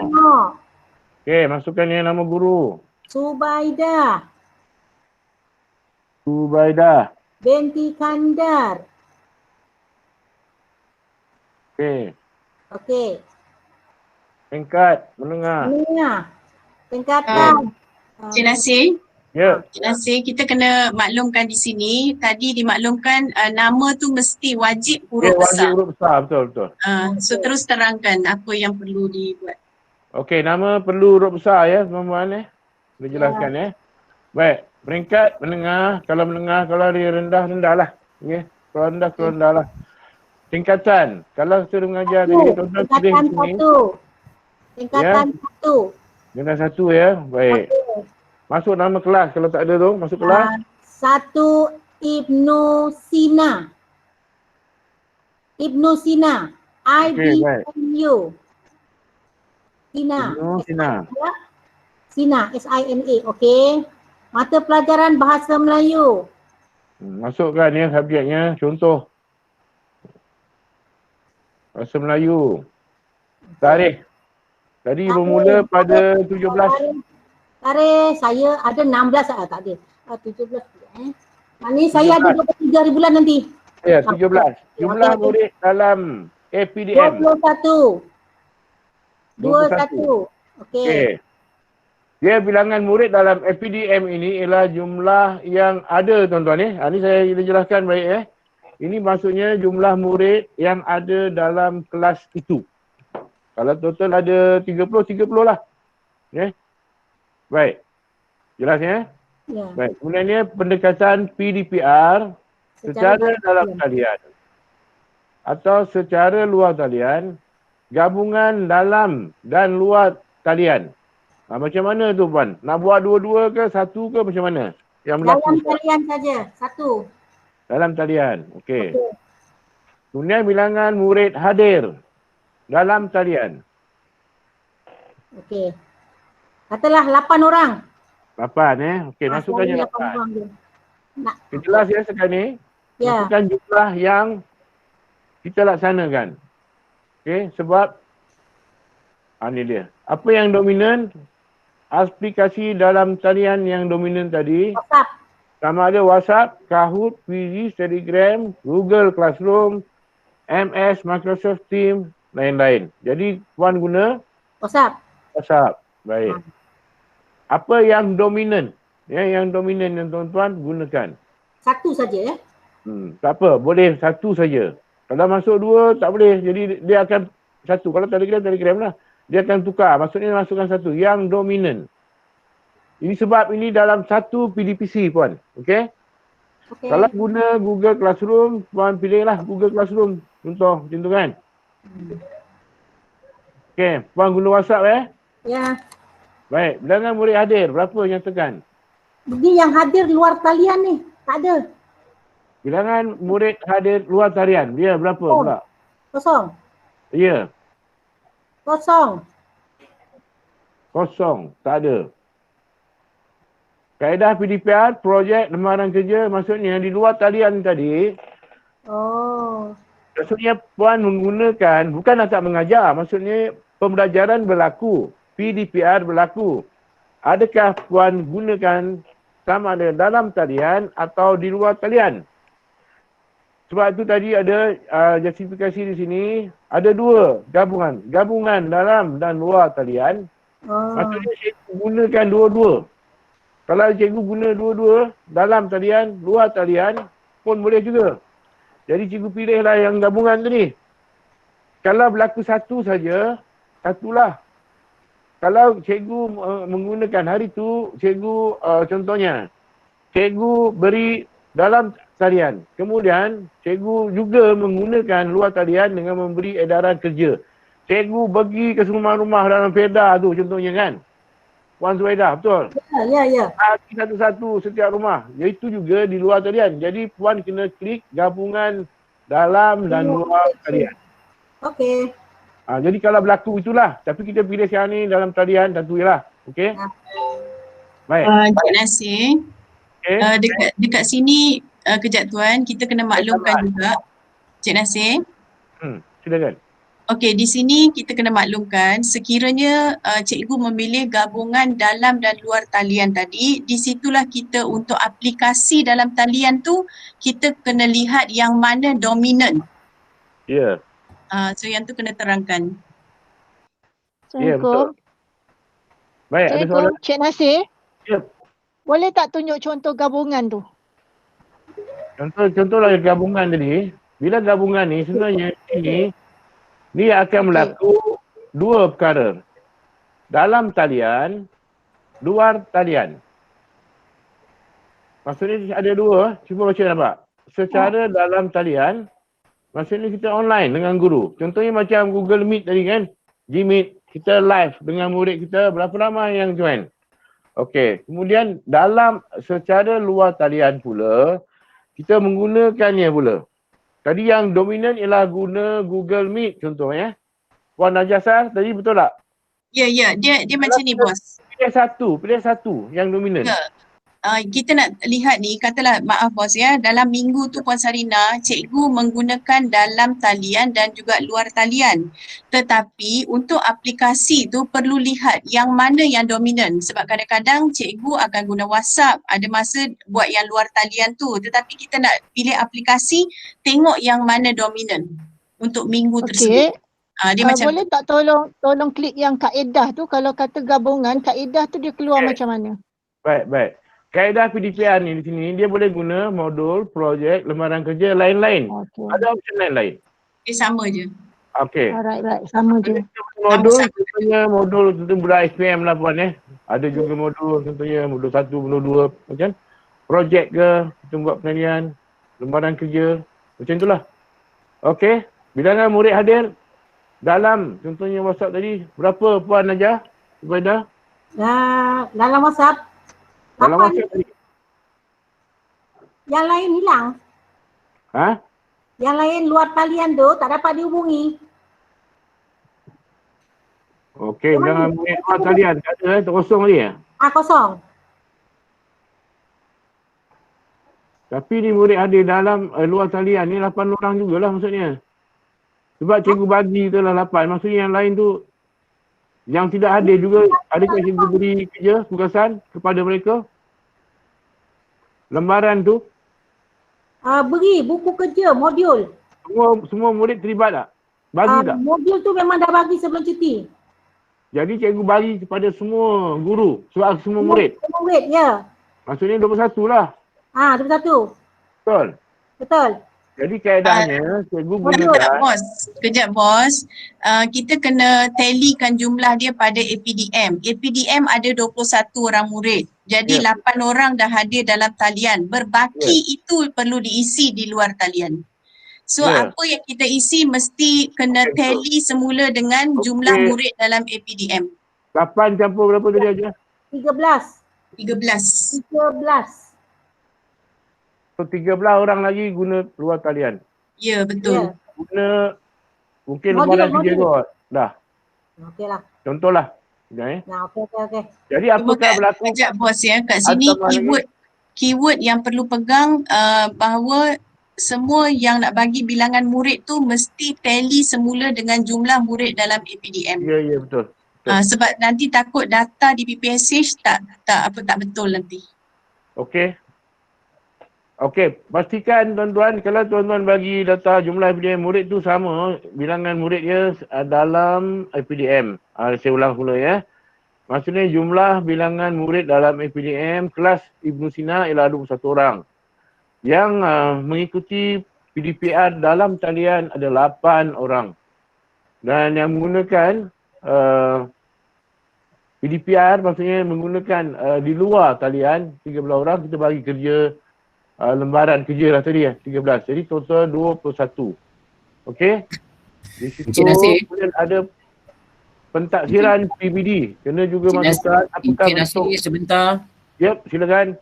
Okey, masukkan yang nama guru. Subaidah binti Kandar. Okey. Tingkat menengah. Tingkatan. Encik Nasir. Ya. Encik Nasir, kita kena maklumkan di sini. Tadi dimaklumkan nama tu mesti wajib huruf Wajib besar. huruf besar, betul. So terus terangkan apa yang perlu dibuat. Okey, nama perlu huruf besar ya, teman-teman Boleh jelaskan Baik, peringkat menengah, kalau dia rendah lah. Okey, kalau rendah lah. Tingkatan, kalau suruh mengajar tadi tuan-tuan tulis di sini. Tingkatan 1. Tingkatan 1 ya, baik. Masuk nama kelas kalau tak ada tu, masuk kelas. 1 Ibnu Sina. IBNU. Sina, SINA, okey. Mata pelajaran Bahasa Melayu. Masukkan subjeknya, contoh. Bahasa Melayu. Tarikh. Tadi bermula pada 17. Tarikh saya ada 16 tak ada. 17 Maknanya saya ada 23 bulan nanti. Ya, 17. Jumlah murid dalam APDM. 21. 21. Okey. Okey. Dia bilangan murid dalam APDM ini ialah jumlah yang ada tuan-tuan ni. Ini saya jelaskan baik Ini maksudnya jumlah murid yang ada dalam kelas itu. Kalau total ada 30 lah. Baik. Jelas ya? Ya. Baik. Kemudiannya pendekatan PDPR secara dalam talian atau secara luar talian, gabungan dalam dan luar talian. Macam mana tu Puan? Nak buat dua-dua ke satu ke macam mana? Yang berlaku Dalam talian saja, satu. dalam talian. Okey. Kemudian bilangan murid hadir dalam talian. Okey. Katalah 8 orang. 8 Okey, masukkannya 8. orang je. Nak. Jelas ya sekarang ni? Ya. Masukkan jumlah yang kita laksanakan. Okey, sebab ini dia. Apa yang dominan? Aplikasi dalam talian yang dominan tadi. WhatsApp. Sama ada WhatsApp, Kahoot, Quizy, Telegram, Google Classroom, MS, Microsoft Teams, lain-lain. Jadi Puan guna WhatsApp. WhatsApp. Baik. Apa yang dominan? Yang dominan yang tuan-tuan gunakan. Satu saja ya. Tak apa, boleh satu saja. Kalau masuk dua tak boleh. Jadi dia akan satu. Kalau Telegram lah. Dia akan tukar. Maksudnya masukkan satu. Yang dominan. Ini sebab ini dalam satu PDPC Puan. Okey? Okey. Kalau guna Google Classroom, Puan pilihlah Google Classroom. Contoh macam tu kan. Okey, Puan guna WhatsApp Ya. Baik, bilangan murid hadir. Berapa yang tekan? Ini yang hadir luar talian ni. Tak ada. Bilangan murid hadir luar talian. Dia berapa pula? Kosong. Ya, Kosong. kosong. Tak ada. Kaedah PDPR, projek lamaran kerja, maksudnya di luar talian tadi, Oh. maksudnya Puan menggunakan, bukan nak tak mengajar, maksudnya pembelajaran berlaku, PDPR berlaku. Adakah Puan gunakan sama ada dalam talian atau di luar talian? Sebab itu tadi ada justifikasi di sini, ada dua gabungan. Gabungan dalam dan luar talian. Oh. Maksudnya cikgu gunakan dua-dua. Kalau cikgu guna dua-dua, dalam talian, luar talian pun boleh juga. Jadi cikgu pilihlah yang gabungan tadi. Kalau berlaku satu saja, satulah. Kalau cikgu menggunakan hari tu, cikgu contohnya, cikgu beri dalam talian. Kemudian cikgu juga menggunakan luar talian dengan memberi edaran kerja. Cikgu pergi ke rumah-rumah dalam Fedah tu contohnya kan. Puan Zuhaidah, betul? Ya. Satu-satu setiap rumah. Iaitu juga di luar talian. Jadi Puan kena klik gabungan dalam dan luar talian. Okey. Jadi kalau berlaku itulah. Tapi kita pilih sekarang ni dalam talian tentu ialah. Okey? Baik. Encik Nasir, Okay. dekat sini kejap tuan, kita kena maklumkan juga. Encik Nasir. Silakan. Okey, di sini kita kena maklumkan sekiranya cikgu memilih gabungan dalam dan luar talian tadi, di situlah kita untuk aplikasi dalam talian tu, kita kena lihat yang mana dominan. Ya. So yang tu kena terangkan. Ya, betul. Baik, ada soalan? Assalamualaikum, Cik Nasir. Ya. Boleh tak tunjuk contoh gabungan tu? Contohlah gabungan tadi. Bila gabungan ni sebenarnya ni akan berlaku dua perkara. Dalam talian, luar talian. Maksudnya ada dua, cuba baca nampak. Secara dalam talian, maksudnya kita online dengan guru. Contohnya macam Google Meet tadi kan, Gmeet, kita live dengan murid kita, berapa ramai yang join. Okey, kemudian dalam secara luar talian pula, kita menggunakannya pula. Tadi yang dominan ialah guna Google Meet contohnya. Puan Najasah tadi betul tak? Ya, dia macam ni bos. Pilih satu yang dominan. Ya. Kita nak lihat ni, katalah maaf bos ya, dalam minggu tu Puan Sarina, cikgu menggunakan dalam talian dan juga luar talian. Tetapi untuk aplikasi tu perlu lihat yang mana yang dominan. Sebab kadang-kadang cikgu akan guna WhatsApp, ada masa buat yang luar talian tu. Tetapi kita nak pilih aplikasi, tengok yang mana dominan untuk minggu tersebut. Dia macam Boleh tak tolong klik yang kaedah tu, kalau kata gabungan, kaedah tu dia keluar macam mana? Baik. Kaedah PDPR ni di sini dia boleh guna modul, projek, lembaran kerja lain-lain. Okay. Ada option lain-lain. dia sama je. Okey. Right. Sama je. Modul Sama-sama. contohnya modul tentu budak SPM lah puan Ada juga modul contohnya modul 1, modul 2 macam projek ke, kita buat penilaian, lembaran kerja, macam itulah. Okey, bilangan murid hadir dalam contohnya WhatsApp tadi berapa puan Najah? Kepada Dalam WhatsApp, dalam 8. WhatsApp tadi. Yang lain hilang. Ha? Yang lain luar talian tu tak dapat dihubungi. Okey, bilangan murid luar talian tak ada terkosong tadi Kosong. Tapi ni murid hadir dalam luar talian ni 8 orang jugalah maksudnya. Sebab cikgu bagi tu lah 8. Maksudnya yang lain tu yang tidak hadir juga, adakah cikgu beri kerja, tugasan kepada mereka? Lembaran tu, Beri buku kerja, modul. semua murid terlibat tak? Bagi tak? Modul tu memang dah bagi sebelum cuti. Jadi cikgu bagi kepada semua guru, sebab semua murid. Semua murid, ya. Maksudnya 21 lah. 21. Betul? Betul. Jadi kaedahnya cikgu Kejap gunakan. bos. Kita kena tallykan jumlah dia pada APDM. APDM ada 21 orang murid. Jadi 8 orang dah hadir dalam talian. Berbaki itu perlu diisi di luar talian. So apa yang kita isi mesti kena tally semula dengan jumlah murid dalam APDM. 8 campur berapa tadi aja? 13. 13. So 13 orang lagi guna luar talian. Ya, betul. Guna mungkin Modul, lembaran kerja modul. kot. Dah. Okeylah. Contohlah. Okey. Okey. Jadi apakah berlaku? Sekejap bos ya. Kat sini keyword yang perlu pegang bahawa semua yang nak bagi bilangan murid tu mesti tally semula dengan jumlah murid dalam APDM. Ya, betul. Sebab nanti takut data di PPSH tak betul nanti. Okey, pastikan tuan-tuan kalau tuan-tuan bagi data jumlah APDM murid tu sama bilangan murid dia dalam APDM. Saya ulang pula ya. Maksudnya jumlah bilangan murid dalam APDM kelas Ibnu Sina ialah 21 orang. Yang mengikuti PDPR dalam talian ada 8 orang. Dan yang menggunakan PDPR maksudnya menggunakan di luar talian 13 orang, kita bagi kerja lembaran kerja lah tadi 13. Jadi total 21. Okey. Di situ kemudian ada pentaksiran PBD. Kena juga masukkan apakah bentuk. Sebentar. Yep, silakan.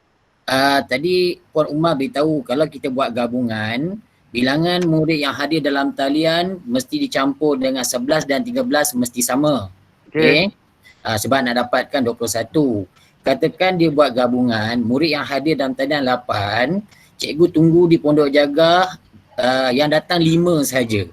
Tadi Puan Umar beritahu kalau kita buat gabungan, bilangan murid yang hadir dalam talian mesti dicampur dengan 11 dan 13 mesti sama. Okey. Sebab nak dapatkan 21. Katakan dia buat gabungan, murid yang hadir dalam talian 8, cikgu tunggu di pondok jaga yang datang 5 saja.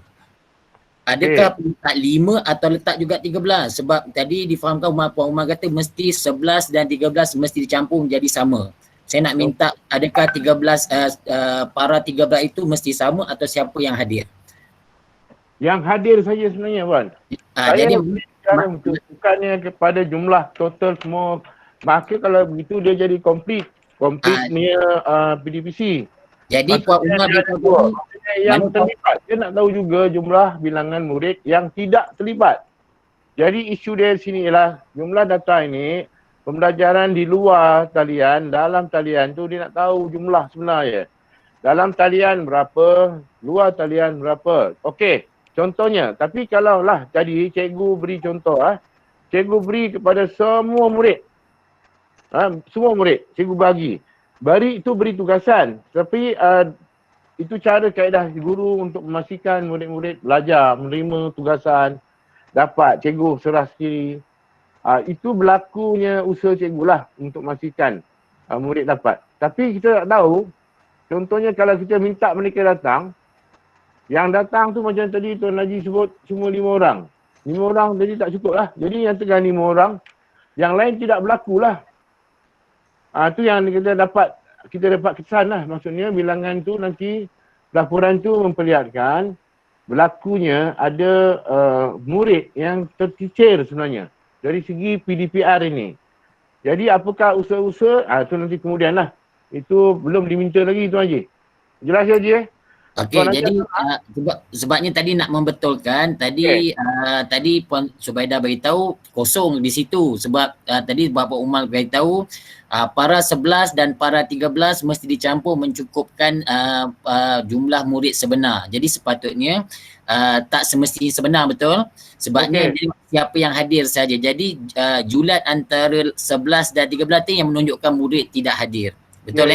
Adakah letak 5 atau letak juga 13? Sebab tadi difahamkan Puan Umar kata mesti 11 dan 13 mesti dicampur menjadi sama. Saya nak minta adakah 13 para 13 itu mesti sama atau siapa yang hadir? Yang hadir saja sebenarnya Puan. Saya sekarang bukannya kepada jumlah total semua. Maka kalau begitu dia jadi complete punya PDPC. Jadi Puan Umar beritahu yang terlibat. Dia nak tahu juga jumlah bilangan murid yang tidak terlibat. Jadi isu dia di sini ialah jumlah data ini pembelajaran di luar talian, dalam talian tu dia nak tahu jumlah sebenarnya. Dalam talian berapa, luar talian berapa. Okey, contohnya. Tapi kalau lah tadi cikgu beri contoh cikgu beri kepada semua murid. Semua murid cikgu bagi. Bari itu beri tugasan. Tapi itu cara kaedah guru untuk memastikan murid-murid belajar, menerima tugasan, dapat cikgu serah sendiri. Itu berlakunya usaha cikgu lah untuk memastikan murid dapat. Tapi kita tak tahu, contohnya kalau kita minta mereka datang, yang datang tu macam tadi Tuan Najib sebut cuma 5 orang. 5 orang tadi tak cukup lah. Jadi yang tengah 5 orang, yang lain tidak berlaku lah. Tu yang kita dapat kesan lah. Maksudnya bilangan tu nanti laporan tu memperlihatkan berlakunya ada murid yang tercicir sebenarnya dari segi PDPR ini. Jadi apakah usaha-usaha, itu nanti kemudian lah. Itu belum diminta lagi Tuan Haji. Jelas ya Haji Okey, Tuan Haji jadi sebabnya tadi nak membetulkan tadi tadi Puan Subaidah beritahu kosong di situ sebab tadi Bapa Umar beritahu para 11 dan para 13 mesti dicampur mencukupkan jumlah murid sebenar. Jadi sepatutnya tak semestinya sebenar, betul? Sebabnya siapa yang hadir saja. Jadi julat antara 11 dan 13 tu yang menunjukkan murid tidak hadir. Betul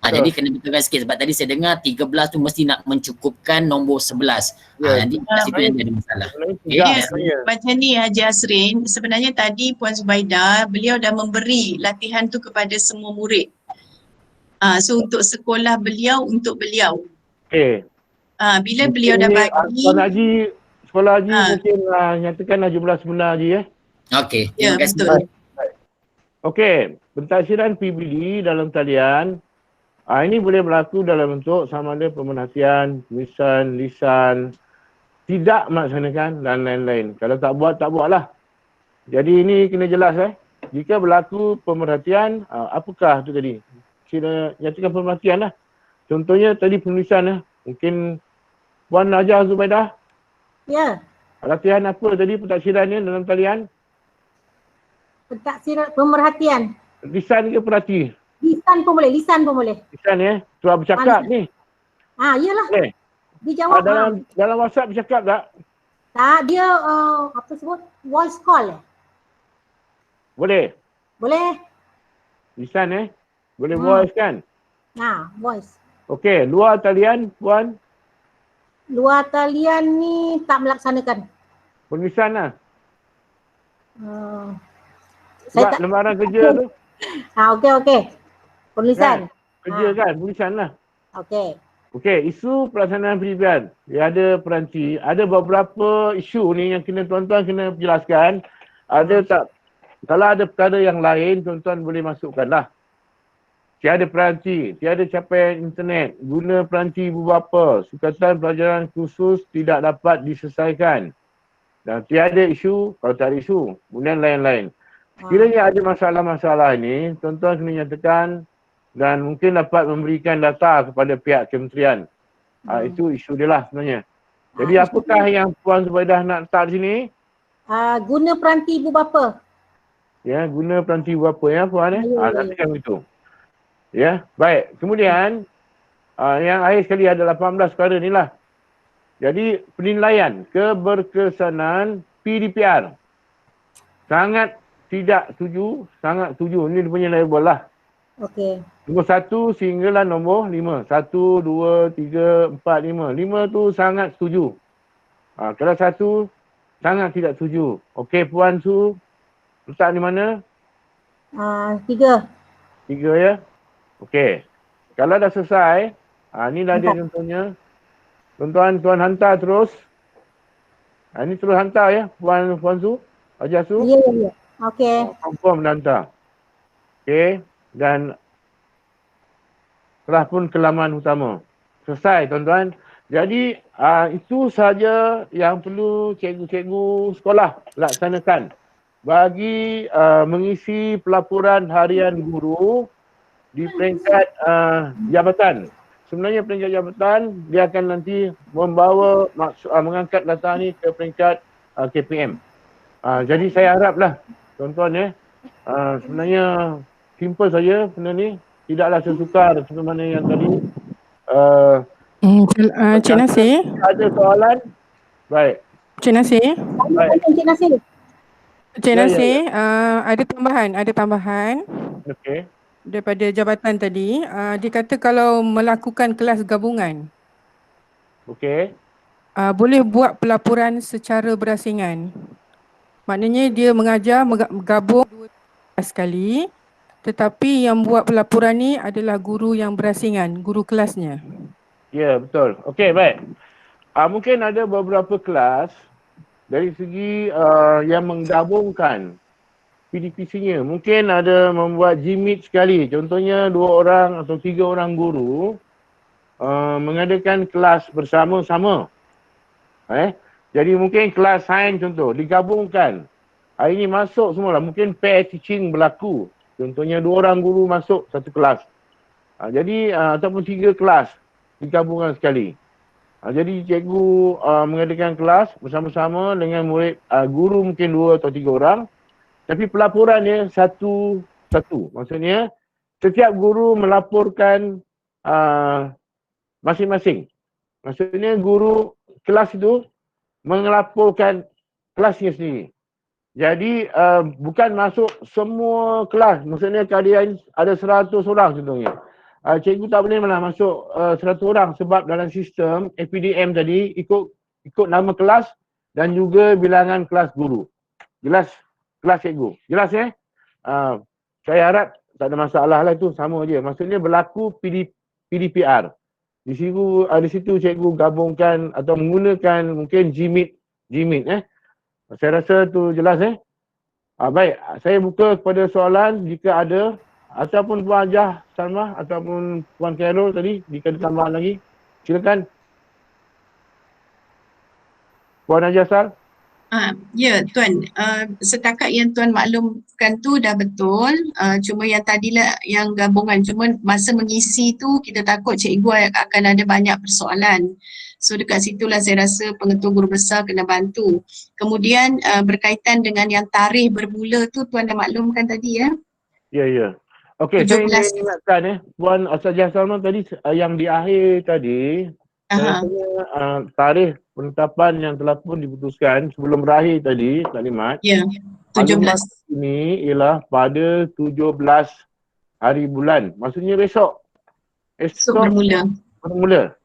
Ya. jadi kena betulkan sikit sebab tadi saya dengar 13 tu mesti nak mencukupkan nombor 11. Nanti kat situ yang ada masalah. Macam ni Haji Asrin, sebenarnya tadi Puan Subaidah, beliau dah memberi latihan tu kepada semua murid. So untuk sekolah beliau, untuk beliau. Okey. Bila beliau dah bagi. Tuan Haji, sekolah Haji mungkin nyatakanlah jumlah sebenar Haji Okey, terima kasih. Betul. Okey, pentadbiran PBD dalam talian ini boleh berlaku dalam bentuk sama ada pemerhatian, tulisan, lisan, tidak melaksanakan dan lain-lain. Kalau tak buat, tak buatlah. Jadi ini kena jelas Jika berlaku pemerhatian, apakah tu tadi? Sila nyatakan pemerhatian lah. Contohnya tadi penulisan Mungkin Puan Najah Zubaidah. Ya. Latihan apa tadi pentadbirannya dalam talian? Pentadbiran pemerhatian. Lisan ke perhati? Lisan pun boleh, lisan pun boleh. Lisan Suara bercakap ni. Iyalah. Boleh. Dia jawab. Dalam WhatsApp bercakap tak? Tak, dia apa sebut? Voice call. Boleh. Boleh. Lisan Boleh voice kan? Voice. Okey, luar talian Puan? Luar talian ni tak melaksanakan. Penulisan lah. Saya Buat lembaran kerja tu. Okey. Penulisan. Kerja kan, tulisan lah. Okey. Okey, isu pelaksanaan PDPR. Dia ada peranti. Ada beberapa isu ni yang tuan-tuan kena jelaskan. Ada tak, kalau ada perkara yang lain, tuan-tuan boleh masukkan lah. Tiada peranti, tiada capaian internet, guna peranti ibu bapa, sukatan pelajaran khusus tidak dapat diselesaikan. Dan tiada isu, kalau tak ada isu, kemudian lain-lain. Sekiranya ada masalah-masalah ini, tuan-tuan kena nyatakan dan mungkin dapat memberikan data kepada pihak kementerian. Itu isu dia lah sebenarnya. Jadi apakah yang Puan Zubaidah nak letak di sini? Guna peranti ibu bapa. Ya, guna peranti ibu bapa Puan nantikan begitu. Ya, baik. Kemudian yang akhir sekali ada 18 perkara ni lah. Jadi penilaian keberkesanan PDPR. Sangat tidak setuju, sangat setuju. Ini dia punya label lah. Okey. Nombor 1 sehinggalah nombor 5. 1, 2, 3, 4, 5. 5 tu sangat setuju. Kalau 1, sangat tidak setuju. Okey, Puan Su, letak di mana? 3. 3 ya? Okey. Kalau dah selesai, inilah dia contohnya. Tuan-tuan hantar terus. Ini terus hantar ya, Puan Su, Haji Su. Ya. Okey. Confirm dan hantar. Okey. Dan telah pun ke laman utama. Selesai tuan-tuan. Jadi itu sahaja yang perlu cikgu-cikgu sekolah laksanakan bagi mengisi pelaporan harian guru di peringkat jabatan. Sebenarnya peringkat jabatan dia akan nanti membawa mengangkat data ni ke peringkat KPM. Jadi saya haraplah tuan-tuan sebenarnya simple saja benda ni, tidaklah sesukar seperti mana yang tadi. Cik Nasir. Ada soalan? Baik. Cik Nasir. Baik. Cik Nasir, ada tambahan. Okey. Daripada jabatan tadi, dia kata kalau melakukan kelas gabungan, Okey. boleh buat pelaporan secara berasingan. Maknanya dia mengajar gabung 2 kali, tetapi yang buat pelaporan ni adalah guru yang berasingan, guru kelasnya. Ya, betul. Okey, baik. Mungkin ada beberapa kelas dari segi yang menggabungkan PDPC-nya. Mungkin ada membuat G-Meet sekali. Contohnya 2 orang atau 3 orang guru mengadakan kelas bersama-sama. Jadi mungkin kelas sains contoh digabungkan. Hari ni masuk semualah. Mungkin pair teaching berlaku. Contohnya 2 orang guru masuk satu kelas. Jadi ataupun 3 kelas digabungkan sekali. Jadi cikgu mengadakan kelas bersama-sama dengan murid, guru mungkin 2 atau 3 orang. Tapi pelaporannya satu-satu. Maksudnya setiap guru melaporkan masing-masing. Maksudnya guru kelas itu melaporkan kelasnya sendiri. Jadi bukan masuk semua kelas. Maksudnya kalian ada 100 orang contohnya. Cikgu tak boleh malah masuk 100 orang sebab dalam sistem APDM tadi ikut nama kelas dan juga bilangan kelas guru. Jelas? Kelas cikgu. Jelas saya harap tak ada masalah lah, itu sama je. Maksudnya berlaku PDPR. Di situ cikgu gabungkan atau menggunakan mungkin GMeet. Saya rasa tu jelas baik, saya buka kepada soalan jika ada, ataupun Puan Hajah Salmah ataupun Puan Carol tadi jika ada tambahan lagi. Silakan. Puan Hajah Sal. Ya Tuan, setakat yang Tuan maklumkan tu dah betul, cuma yang tadilah yang gabungan, cuma masa mengisi tu kita takut cikgu akan ada banyak persoalan. So dekat situlah saya rasa pengetua guru besar kena bantu. Kemudian berkaitan dengan yang tarikh bermula tu Tuan dah maklumkan tadi ya? Ya. Okey, saya ingin ingatkan Puan Ustazah Salmah tadi yang di akhir tadi, saya rasa tarikh penetapan yang telah pun diputuskan sebelum berakhir tadi taklimat. Ya, 17. Maklumat ini ialah pada 17 hari bulan. Maksudnya besok. Esok bermula.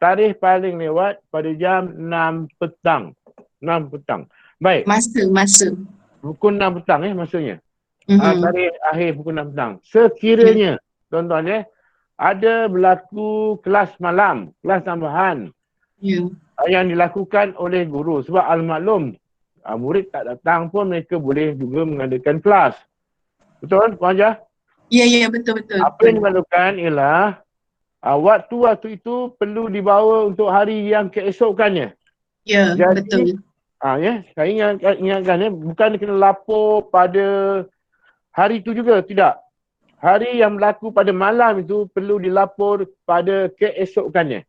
Tarikh paling lewat pada jam 6 petang. 6 petang. Baik. Masa. Pukul 6 petang maksudnya. Tarikh akhir pukul 6 petang. Sekiranya, tuan-tuan ada berlaku kelas malam, kelas tambahan yang dilakukan oleh guru. Sebab al-maklum, murid tak datang pun mereka boleh juga mengadakan kelas. Betul Puan Hajah? Ya, betul. Apa yang dilakukan ialah waktu-waktu itu perlu dibawa untuk hari yang keesokannya. Ya, jadi, betul. Saya ingatkan bukan kena lapor pada hari itu juga, tidak. Hari yang berlaku pada malam itu perlu dilapor pada keesokannya.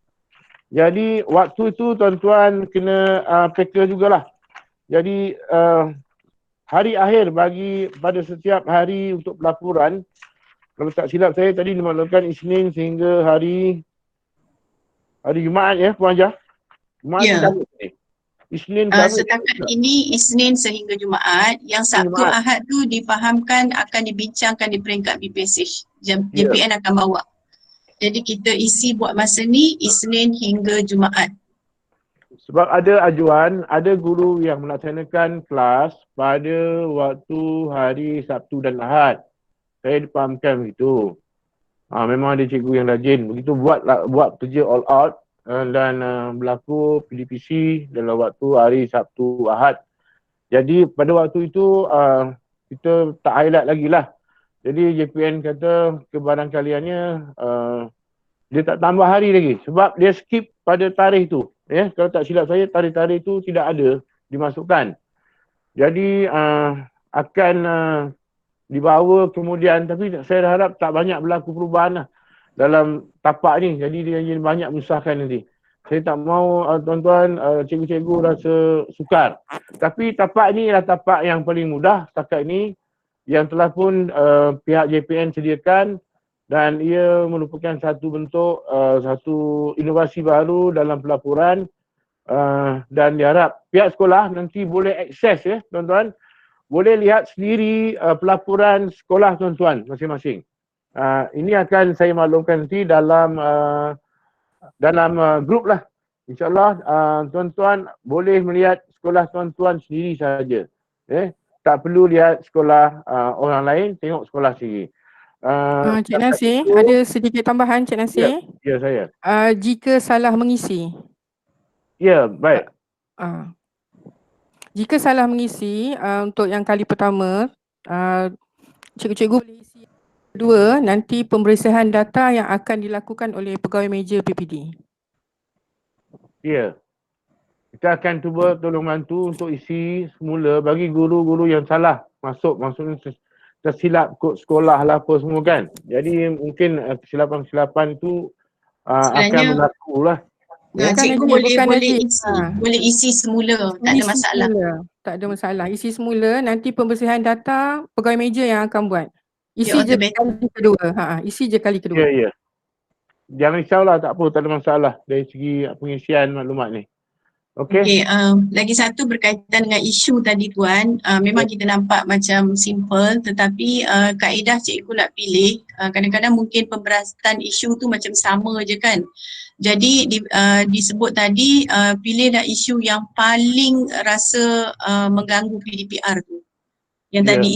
Jadi waktu itu tuan-tuan kena peka jugalah. Jadi hari akhir bagi pada setiap hari untuk pelaporan, kalau tak silap saya tadi dimaklumkan Isnin sehingga hari Jumaat Puan Hajah. Jumaat Isnin setakat ini Isnin sehingga Jumaat. Yang Sabtu Ahad tu difahamkan akan dibincangkan di peringkat BPSH. JPN akan bawa. Jadi kita isi buat masa ni Isnin hingga Jumaat. Sebab ada ajuan, ada guru yang melaksanakan kelas pada waktu hari Sabtu dan Ahad. Saya dipahamkan begitu. Memang ada cikgu yang rajin. Begitu buat kerja all out dan berlaku PDPC dalam waktu hari Sabtu Ahad. Jadi pada waktu itu kita tak highlight lagi lah. Jadi JPN kata kebarangkaliannya dia tak tambah hari lagi sebab dia skip pada tarikh tu. Kalau tak silap saya tarikh-tarikh itu tidak ada dimasukkan. Jadi akan dibawa kemudian, tapi saya harap tak banyak berlaku perubahan lah dalam tapak ni. Jadi dia banyak menyusahkan nanti. Saya tak mau tuan-tuan, cikgu-cikgu rasa sukar. Tapi tapak ni adalah tapak yang paling mudah setakat ni yang telah pun pihak JPN sediakan, dan ia merupakan satu bentuk satu inovasi baru dalam pelaporan, dan diharap pihak sekolah nanti boleh akses tuan-tuan, boleh lihat sendiri pelaporan sekolah tuan-tuan masing-masing. Ini akan saya maklumkan nanti dalam grup lah. InsyaAllah tuan-tuan boleh melihat sekolah tuan-tuan sendiri saja. Tak perlu lihat sekolah orang lain, tengok sekolah sendiri. Cik Nasir, ada sedikit tambahan Cik Nasir. Ya saya. Jika salah mengisi. Ya, baik. Jika salah mengisi untuk yang kali pertama, cikgu-cikgu boleh isi. Kedua, nanti pembersihan data yang akan dilakukan oleh pegawai meja PPD. Ya. kita akan cuba tolong bantu untuk isi semula bagi guru-guru yang salah masuk, maksudnya tersilap kod sekolah lah apa semua kan. Jadi mungkin kesilapan-kesilapan itu akan Sebenarnya berlaku lah. cikgu Haji, bukan boleh Haji. isi, boleh isi semula, tak ada Isi masalah. semula. Tak ada masalah. Isi semula, nanti pembersihan data pegawai meja yang akan buat. Isi je automatic. kali kedua. Isi je kali kedua. Ya, ya. Jangan risaulah, tak apa, tak ada masalah dari segi pengisian maklumat ni. Okey. Okey, lagi satu berkaitan dengan isu tadi Tuan, memang kita nampak macam simple tetapi kaedah cikgu nak pilih, kadang-kadang mungkin pemberatan isu tu macam sama je kan. Jadi disebut tadi pilihlah isu yang paling rasa mengganggu PDPR tu. Yang tadi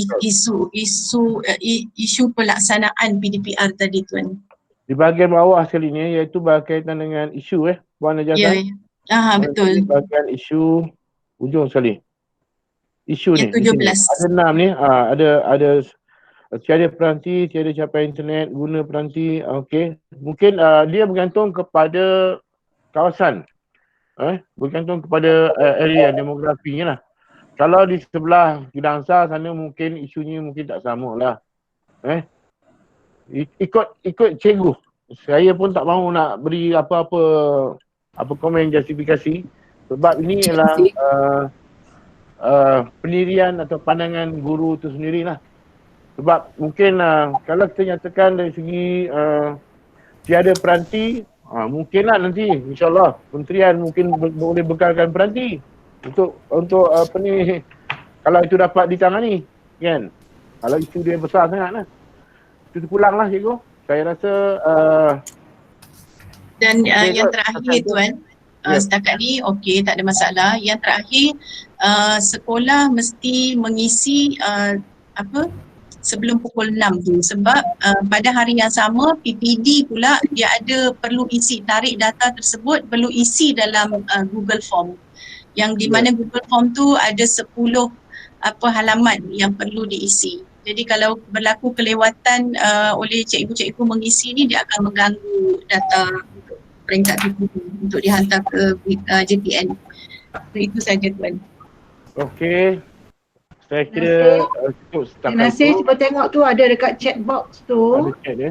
isu pelaksanaan PDPR tadi Tuan. Di bahagian bawah sekali ni iaitu berkaitan dengan isu Puan Najah. Ya, betul. Bahagian isu ujung sekali. Isu Yang ni. 17. Ada 6 ni. Ada tiada peranti, tiada capai internet, guna peranti. Okey. Mungkin dia bergantung kepada kawasan. Bergantung kepada area demografinya lah. Kalau di sebelah Kedangsar sana mungkin isunya mungkin tak sama lah. Ikut cikgu. Saya pun tak mahu nak beri apa-apa komen justifikasi sebab ini ialah pendirian atau pandangan guru tu sendirilah. Sebab mungkin kalau kita nyatakan dari segi tiada peranti, mungkinlah nanti insyaAllah kementerian mungkin boleh bekalkan peranti untuk apa ni, kalau itu dapat ditangani kan. Kalau isu dia besar sangat lah. Itu terpulanglah cikgu. Saya rasa dan yang terakhir Tuan, setakat ni okey, tak ada masalah. Yang terakhir, sekolah mesti mengisi sebelum pukul 6 tu sebab pada hari yang sama PPD pula dia ada perlu isi, tarik data tersebut perlu isi dalam Google Form yang di mana Google Form tu ada 10 halaman yang perlu diisi. Jadi kalau berlaku kelewatan oleh cikgu-cikgu mengisi ni, dia akan mengganggu data untuk peringkat PPD untuk dihantar ke JPN. Itu saja Tuan. Okey. Saya kira cukup setakat Terima kasih. Cuba tengok tu ada dekat chat box tu. Ada chat dia.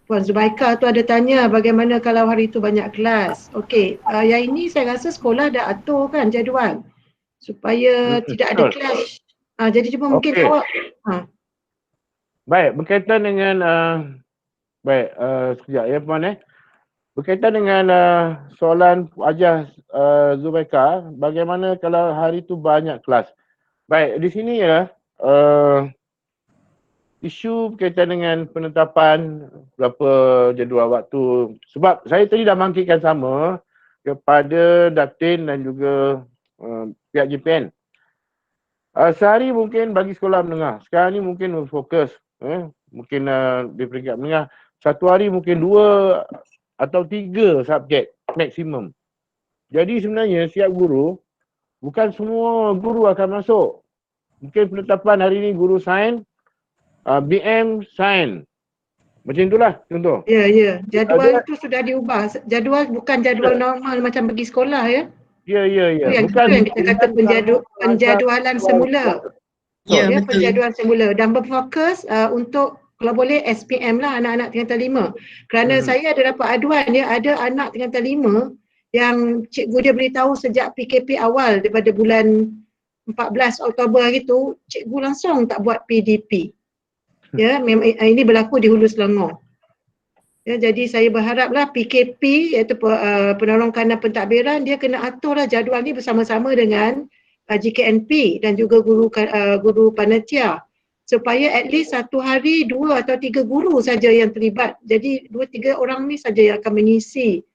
Puan Zubaika tu ada tanya bagaimana kalau hari tu banyak kelas. Okey, yang ini saya rasa sekolah dah atur kan jadual supaya tidak ada kelas. Jadi cuma mungkin awak Baik, berkaitan dengan sekejap ya Puan berkaitan dengan soalan Ajah Zubaika, bagaimana kalau hari tu banyak kelas. Baik, di sini isu berkaitan dengan penetapan berapa jadual waktu. Sebab saya tadi dah bangkitkan sama kepada Datin dan juga pihak JPN. Sehari mungkin bagi sekolah menengah. Sekarang ni mungkin fokus. Mungkin di peringkat menengah. Satu hari mungkin 2 atau 3 subjek maksimum. Jadi sebenarnya siap guru, bukan semua guru akan masuk. Mungkin penetapan hari ni guru sains, BM sains. Macam itulah contoh. Ya. Jadual itu sudah diubah. Jadual bukan jadual normal macam pergi sekolah ya. Ya. Bukan yang kita kata penjadualan semula. Ya, betul. Penjadualan semula dan berfokus untuk kalau boleh SPM lah, anak-anak tingkatan 5. Kerana saya ada dapat aduan ada anak tingkatan 5 yang cikgu dia beritahu sejak PKP awal daripada bulan 14 Oktober hari tu, cikgu langsung tak buat PDP. Ya, memang ini berlaku di Hulu Selangor. Ya, jadi saya berharaplah PKP iaitu penolong kanan pentadbiran dia kena aturlah jadual ni bersama-sama dengan GKNP dan juga guru panitia supaya at least satu hari 2 atau 3 guru saja yang terlibat. Jadi 2-3 orang ni saja yang akan mengisi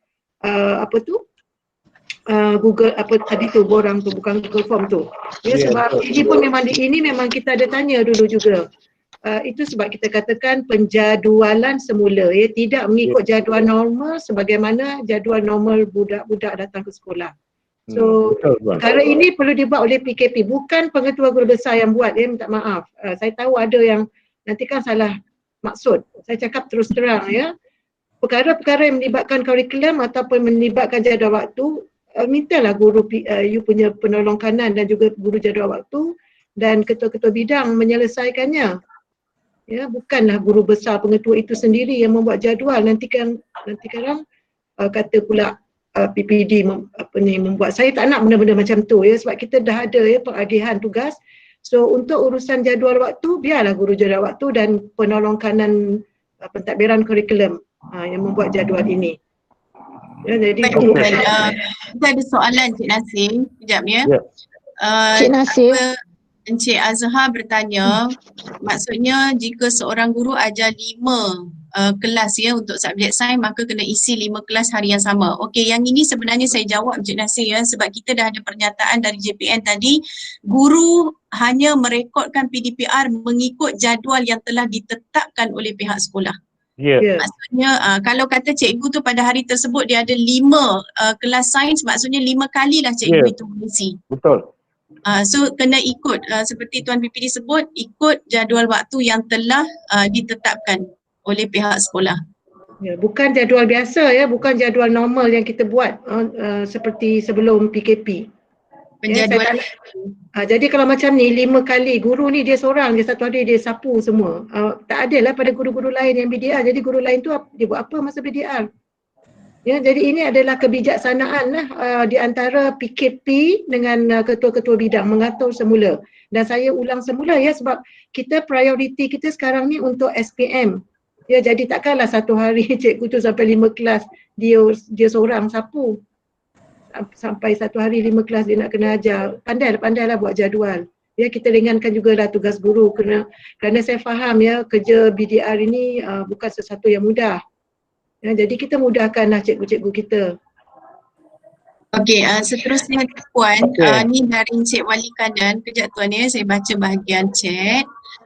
Google tadi tu borang tu, bukan Google Form tu. Ya, sebab ini pun memang kita ada tanya dulu juga. Itu sebab kita katakan penjadualan semula ya, tidak mengikut jadual normal sebagaimana jadual normal budak-budak datang ke sekolah. So perkara ini perlu dibuat oleh PKP, bukan pengetua guru besar yang buat ya, minta maaf. Saya tahu ada yang nanti kan salah maksud. Saya cakap terus terang ya. Perkara-perkara yang melibatkan kurikulum ataupun melibatkan jadual waktu mintalah guru you punya penolong kanan dan juga guru jadual waktu dan ketua-ketua bidang menyelesaikannya. Ya, bukanlah guru besar pengetua itu sendiri yang membuat jadual. Nanti kan kata pula PPD membuat. Saya tak nak benda-benda macam tu ya, sebab kita dah ada ya pengagihan tugas. So untuk urusan jadual waktu, biarlah guru jadual waktu dan penolong kanan pentadbiran kurikulum yang membuat jadual ini. Ya, jadi kita ada soalan Cik Nasir, sekejap ya. Cik Nasir. Encik Azhar bertanya, maksudnya jika seorang guru ajar 5 kelas ya untuk subjek sains, maka kena isi 5 kelas hari yang sama. Okey, yang ini sebenarnya saya jawab Encik Nasir ya, sebab kita dah ada pernyataan dari JPN tadi, guru hanya merekodkan PDPR mengikut jadual yang telah ditetapkan oleh pihak sekolah. Maksudnya kalau kata cikgu tu pada hari tersebut dia ada 5 kelas sains, maksudnya 5 kalilah cikgu itu mengisi. Betul. So kena ikut seperti Tuan PPD sebut, ikut jadual waktu yang telah ditetapkan oleh pihak sekolah. Ya, bukan jadual biasa ya, bukan jadual normal yang kita buat seperti sebelum PKP. Penjadualan. Jadi kalau macam ni 5 kali, guru ni dia seorang, dia satu hari dia sapu semua. Tak ada lah pada guru-guru lain yang BDR. Jadi guru lain tu dia buat apa masa BDR? Ya, jadi ini adalah kebijaksanaan lah di antara PKP dengan ketua-ketua bidang mengatur semula. Dan saya ulang semula ya, sebab kita prioriti kita sekarang ni untuk SPM. Ya, jadi takkanlah satu hari cikgu tu sampai 5 kelas dia seorang sapu. Sampai satu hari 5 kelas dia nak kena ajar. Pandailah buat jadual. Ya, kita ringankan jugalah tugas guru kerana saya faham ya, kerja BDR ini bukan sesuatu yang mudah. Ya, jadi kita mudahkanlah cikgu-cikgu kita. Okey, seterusnya Puan, ni dari Encik Wali Kanan. Kejap Tuan ya, saya baca bahagian chat.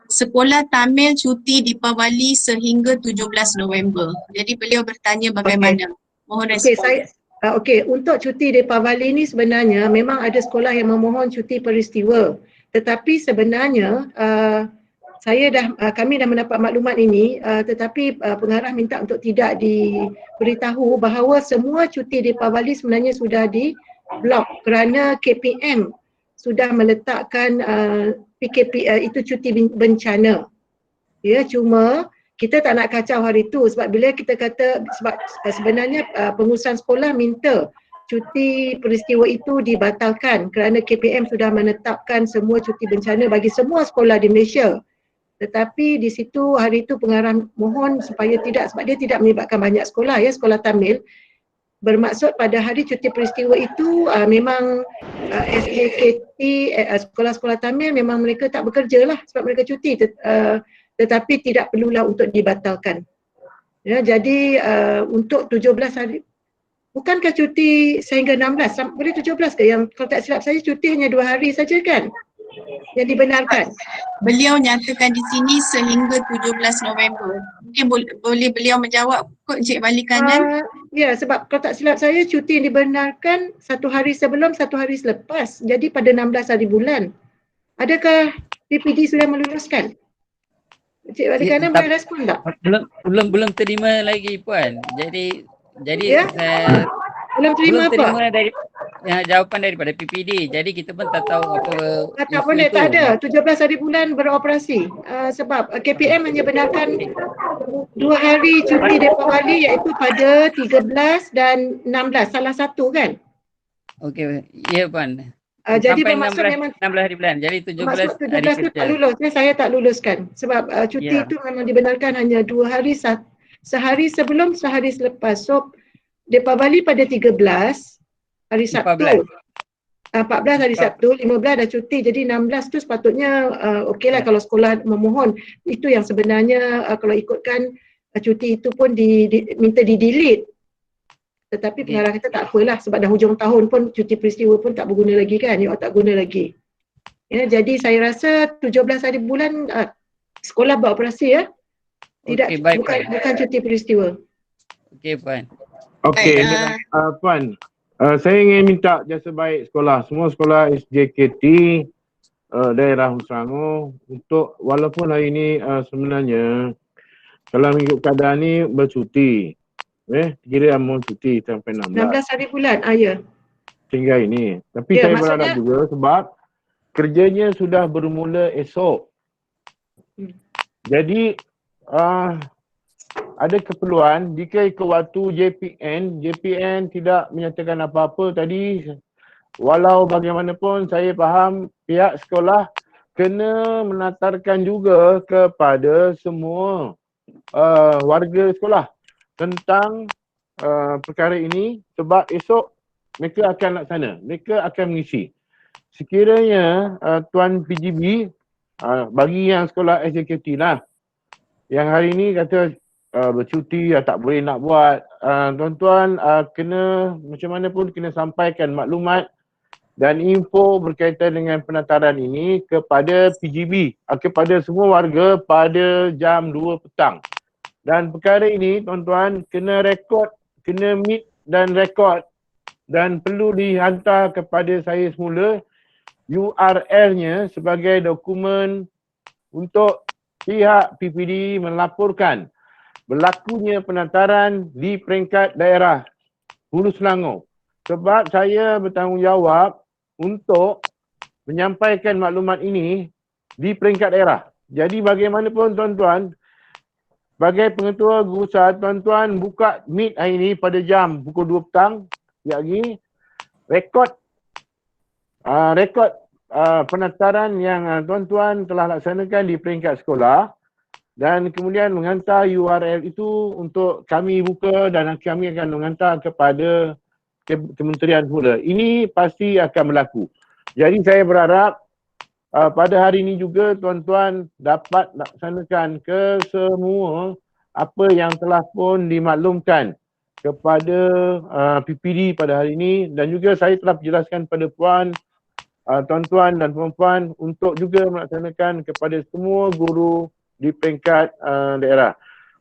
Sekolah Tamil cuti Deepavali sehingga 17 November. Jadi beliau bertanya bagaimana. Mohon respon. Untuk cuti Deepavali ni sebenarnya memang ada sekolah yang memohon cuti peristiwa. Tetapi sebenarnya kami dah mendapat maklumat ini, tetapi pengarah minta untuk tidak diberitahu bahawa semua cuti Deepavali sebenarnya sudah di-blok kerana KPM sudah meletakkan PKP itu cuti bencana. Ya, cuma kita tak nak kacau hari tu sebab bila kita kata sebab sebenarnya pengurusan sekolah minta cuti peristiwa itu dibatalkan kerana KPM sudah menetapkan semua cuti bencana bagi semua sekolah di Malaysia. Tetapi di situ hari itu pengarah mohon supaya tidak, sebab dia tidak melibatkan banyak sekolah ya, sekolah Tamil. Bermaksud pada hari cuti peristiwa itu memang SJKT, sekolah-sekolah Tamil memang mereka tak bekerja lah sebab mereka cuti, tetapi tidak perlulah untuk dibatalkan. Ya, jadi untuk 17 hari, bukankah cuti sehingga 16, boleh 17 ke? Yang kalau tak silap saya cuti hanya 2 hari saja kan? Yang dibenarkan. Beliau nyatakan di sini sehingga 17 November. Mungkin boleh beliau menjawab kot Encik Wali Kanan? Ya, sebab kalau tak silap saya cuti yang dibenarkan 1 hari sebelum, 1 hari selepas. Jadi pada 16 hari bulan. Adakah PPD sudah meluluskan? Encik Wali Kanan boleh respon tak? Belum terima lagi Puan. Jadi ya? Belum terima dari jawapan daripada PPD. Jadi kita pun tak tahu apa. Tak boleh, tak ada. 17 hari bulan beroperasi. Sebab KPM hanya benarkan 2 hari cuti Deepavali iaitu pada 13 dan 16. Salah satu kan? Okey, ya Puan. Jadi sampai bermaksud 16, memang 16 hari bulan. Jadi 17 hari tu tak lulus. Saya tak luluskan. Sebab cuti itu memang dibenarkan hanya 2 hari, sehari sebelum, sehari selepas. So Deepavali pada 13 hari Sabtu. 14 hari Sabtu, 15 dah cuti, jadi 16 tu sepatutnya okeylah kalau sekolah memohon. Itu yang sebenarnya kalau ikutkan cuti itu pun minta di-delete. Tetapi pengarah kata tak apalah sebab dah hujung tahun pun cuti peristiwa pun tak berguna lagi kan, tak guna lagi. Ya, jadi saya rasa 17 hari bulan sekolah beroperasi ya. Tidak, bukan cuti peristiwa. Okey Puan. Okey, Puan. Saya ingin minta jasa baik sekolah, semua sekolah SJKT daerah Selangor untuk walaupun hari ini sebenarnya kalau mengikut keadaan ni bercuti. Kira mau cuti sampai 16. 16 hari bulan, ya. sehingga ini. Tapi Ya, saya maksudnya- berharap juga sebab kerjanya sudah bermula esok. Jadi ada keperluan jika ikut waktu JPN tidak menyatakan apa-apa tadi, walau bagaimanapun saya faham pihak sekolah kena menatarkan juga kepada semua warga sekolah tentang perkara ini sebab esok mereka akan laksana, mereka akan mengisi. Sekiranya Tuan PGB bagi yang sekolah eksekutif lah yang hari ini kata bercuti tak boleh nak buat, tuan-tuan kena macam mana pun kena sampaikan maklumat dan info berkaitan dengan penataran ini kepada PGB, kepada semua warga pada jam 2 petang. Dan perkara ini tuan-tuan kena rekod, kena meet dan rekod dan perlu dihantar kepada saya semula URL-nya sebagai dokumen untuk pihak PPD melaporkan berlakunya penataran di peringkat daerah Hulu Selangor. Sebab saya bertanggungjawab untuk menyampaikan maklumat ini di peringkat daerah. Jadi bagaimanapun tuan-tuan, sebagai pengetua gurusan, tuan-tuan buka meet hari ini pada jam pukul 2 petang, lagi rekod penataran yang tuan-tuan telah laksanakan di peringkat sekolah dan kemudian menghantar URL itu untuk kami buka dan kami akan menghantar kepada Kementerian pula. Ini pasti akan berlaku. Jadi saya berharap pada hari ini juga tuan-tuan dapat laksanakan ke semua apa yang telah pun dimaklumkan kepada PPD pada hari ini dan juga saya telah jelaskan pada puan, tuan-tuan dan puan-puan untuk juga melaksanakan kepada semua guru di peringkat daerah.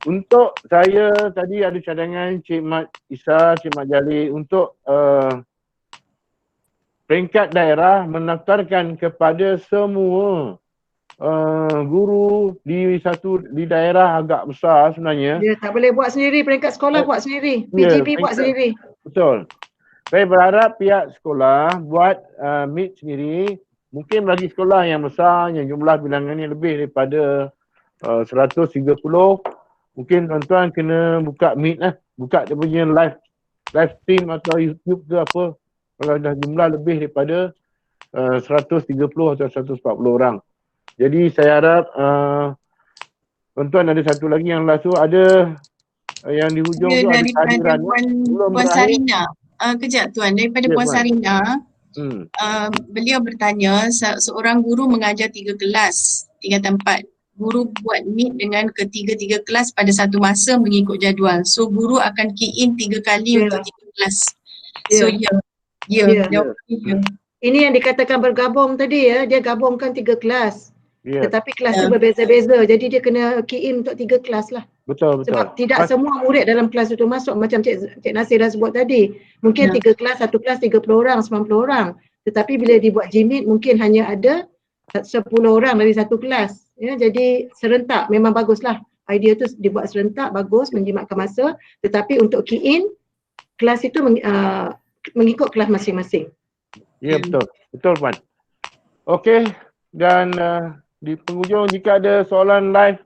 Untuk saya tadi ada cadangan Cik Mat Isa, Cik Mat Jalil untuk peringkat daerah mendaftarkan kepada semua guru di daerah agak besar sebenarnya. Dia tak boleh buat sendiri, peringkat sekolah buat sendiri, PGB buat sendiri. Betul. Saya berharap pihak sekolah buat meet sendiri. Mungkin bagi sekolah yang besar yang jumlah bilangannya lebih daripada 130, mungkin tuan-tuan kena buka meet lah. Buka dia punya live stream atau YouTube ke apa. Kalau dah jumlah lebih daripada 130 atau 140 orang. Jadi saya harap tuan-tuan ada satu lagi yang last tu ada yang di hujung tu ada kehadiran Puan Sarina. Kejap Tuan, daripada Puan Sarina, beliau bertanya seorang guru mengajar 3 kelas, tingkatan 4. Guru buat meet dengan ketiga-tiga kelas pada satu masa mengikut jadual. So guru akan key in 3 kali untuk 3 kelas. So Ini yang dikatakan bergabung tadi ya, dia gabungkan 3 kelas. Tetapi kelas tu berbeza-beza, jadi dia kena key in untuk 3 kelas lah. Betul. Sebab tidak semua murid dalam kelas itu masuk macam Cik Nasir dah sebut tadi. Mungkin 3 kelas, satu kelas 30 orang, 90 orang. Tetapi bila dibuat Gmeet mungkin hanya ada 10 orang dari satu kelas. Ya, jadi serentak memang baguslah. Idea tu dibuat serentak, bagus, menjimatkan masa. Tetapi untuk key in, kelas itu mengikut kelas masing-masing. Ya, betul. Betul Puan. Okey, dan di penghujung jika ada soalan live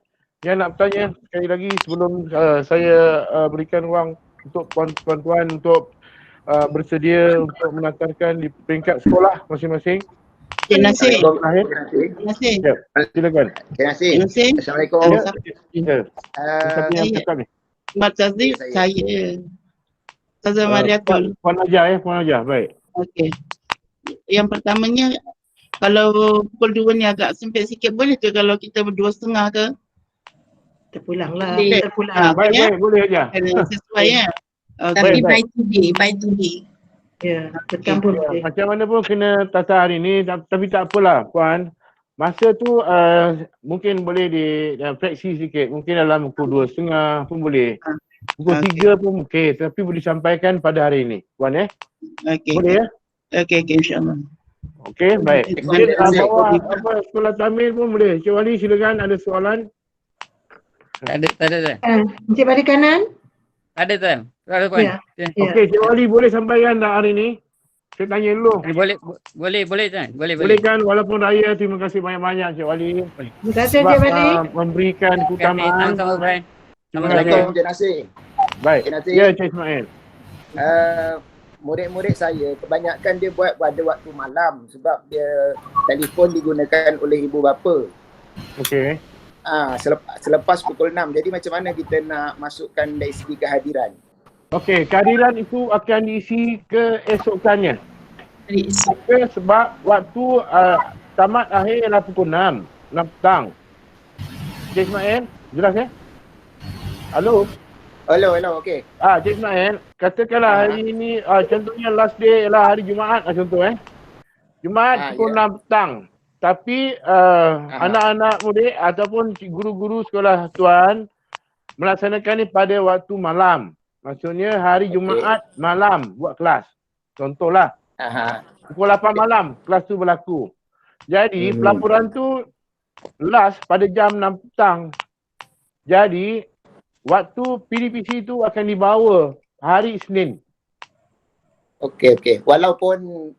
yang nak bertanya, sekali lagi sebelum saya berikan ruang untuk tuan-tuan untuk bersedia untuk menatarkan di peringkat sekolah masing-masing. Cik Nasir. Ya, silakan. Cik Nasir. Assalamualaikum. Siapa yang cakap ni? Mat Aziz, saya. Ustazah Maria Kol. Puan Ajar Puan Ajar, baik. Okey. Yang pertamanya, kalau pukul 2 ni agak sempit sikit, boleh ke kalau kita 2.30 ke? Terpulang lah, Boleh. terpulang. Baik, boleh aja. Sesuai ya. Tapi by today. Ya, petang pun boleh. Macam mana pun kena tata hari ni, tapi tak apalah Puan. Masa tu mungkin boleh fleksi sikit. Mungkin dalam pukul 2.30 pun boleh. Pukul 3 pun okey, tapi boleh sampaikan pada hari ini. Puan Okey. Boleh ya? Okey, insya-Allah. Okey, baik. Mungkin bawa sekolah Tamil pun boleh. Cik Wali silakan, ada soalan? Tak ada. Encik balik kanan? Ada Tuan. Ada Puan. Ya. Okey, Cik Wali boleh sampaikan tak hari ni? Saya tanya dulu. Boleh Tuan. Boleh kan, walaupun raya, terima kasih banyak-banyak Cik Wali. Terima kasih Sebab Cik Wali. memberikan keutamaan. Sama-sama Brian. Assalamualaikum Encik Nasir. Baik. Encik Nasir. Ya Cik Ismail. Murid-murid saya kebanyakan dia buat pada waktu malam sebab dia telefon digunakan oleh ibu bapa. Okey. Selepas pukul 6. Jadi macam mana kita nak masukkan dari segi kehadiran? Okey, kehadiran itu akan diisi keesokannya. Sebab waktu tamat akhir ialah pukul 6 petang. Cik Ismail, jelas ya? Halo, okey. Cik Ismail, katakanlah hari ini contohnya last day ialah hari Jumaat contoh Jumaat pukul 6 petang. Tapi anak-anak murid ataupun guru-guru sekolah tuan melaksanakan ni pada waktu malam. Maksudnya hari Jumaat malam buat kelas. Contohlah. Pukul 8 malam kelas tu berlaku. Jadi pelaporan tu last pada jam 6 petang. Jadi waktu PDPC tu akan dibawa hari Isnin. Okey. Walaupun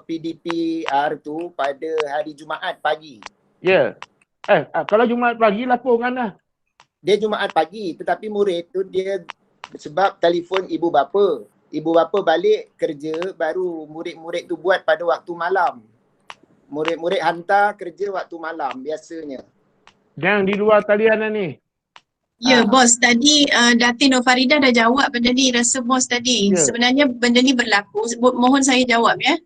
PDPR tu pada hari Jumaat pagi. Ya. Kalau Jumaat pagi laporkanlah. Dia Jumaat pagi tetapi murid tu dia sebab telefon ibu bapa. Ibu bapa balik kerja baru murid-murid tu buat pada waktu malam. Murid-murid hantar kerja waktu malam biasanya. Yang di luar talian ni. Ya, bos. Tadi Datin Nurfarida dah jawab benda ni, rasa bos tadi. Sebenarnya benda ni berlaku. Mohon saya jawab ya.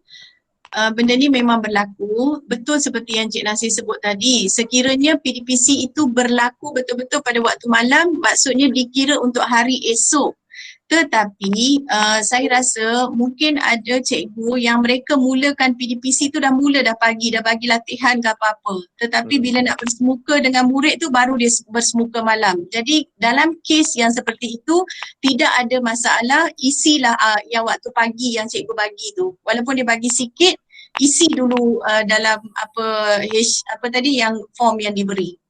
Benda ni memang berlaku. Betul seperti yang Cik Nasir sebut tadi. Sekiranya PDPC itu berlaku betul-betul pada waktu malam, maksudnya dikira untuk hari esok. Tetapi saya rasa mungkin ada cikgu yang mereka mulakan PDPC tu dah pagi, dah bagi latihan ke apa-apa. Tetapi bila nak bersemuka dengan murid tu baru dia bersemuka malam. Jadi dalam kes yang seperti itu tidak ada masalah, isilah yang waktu pagi yang cikgu bagi tu. Walaupun dia bagi sikit, isi dulu dalam apa tadi yang form yang diberi.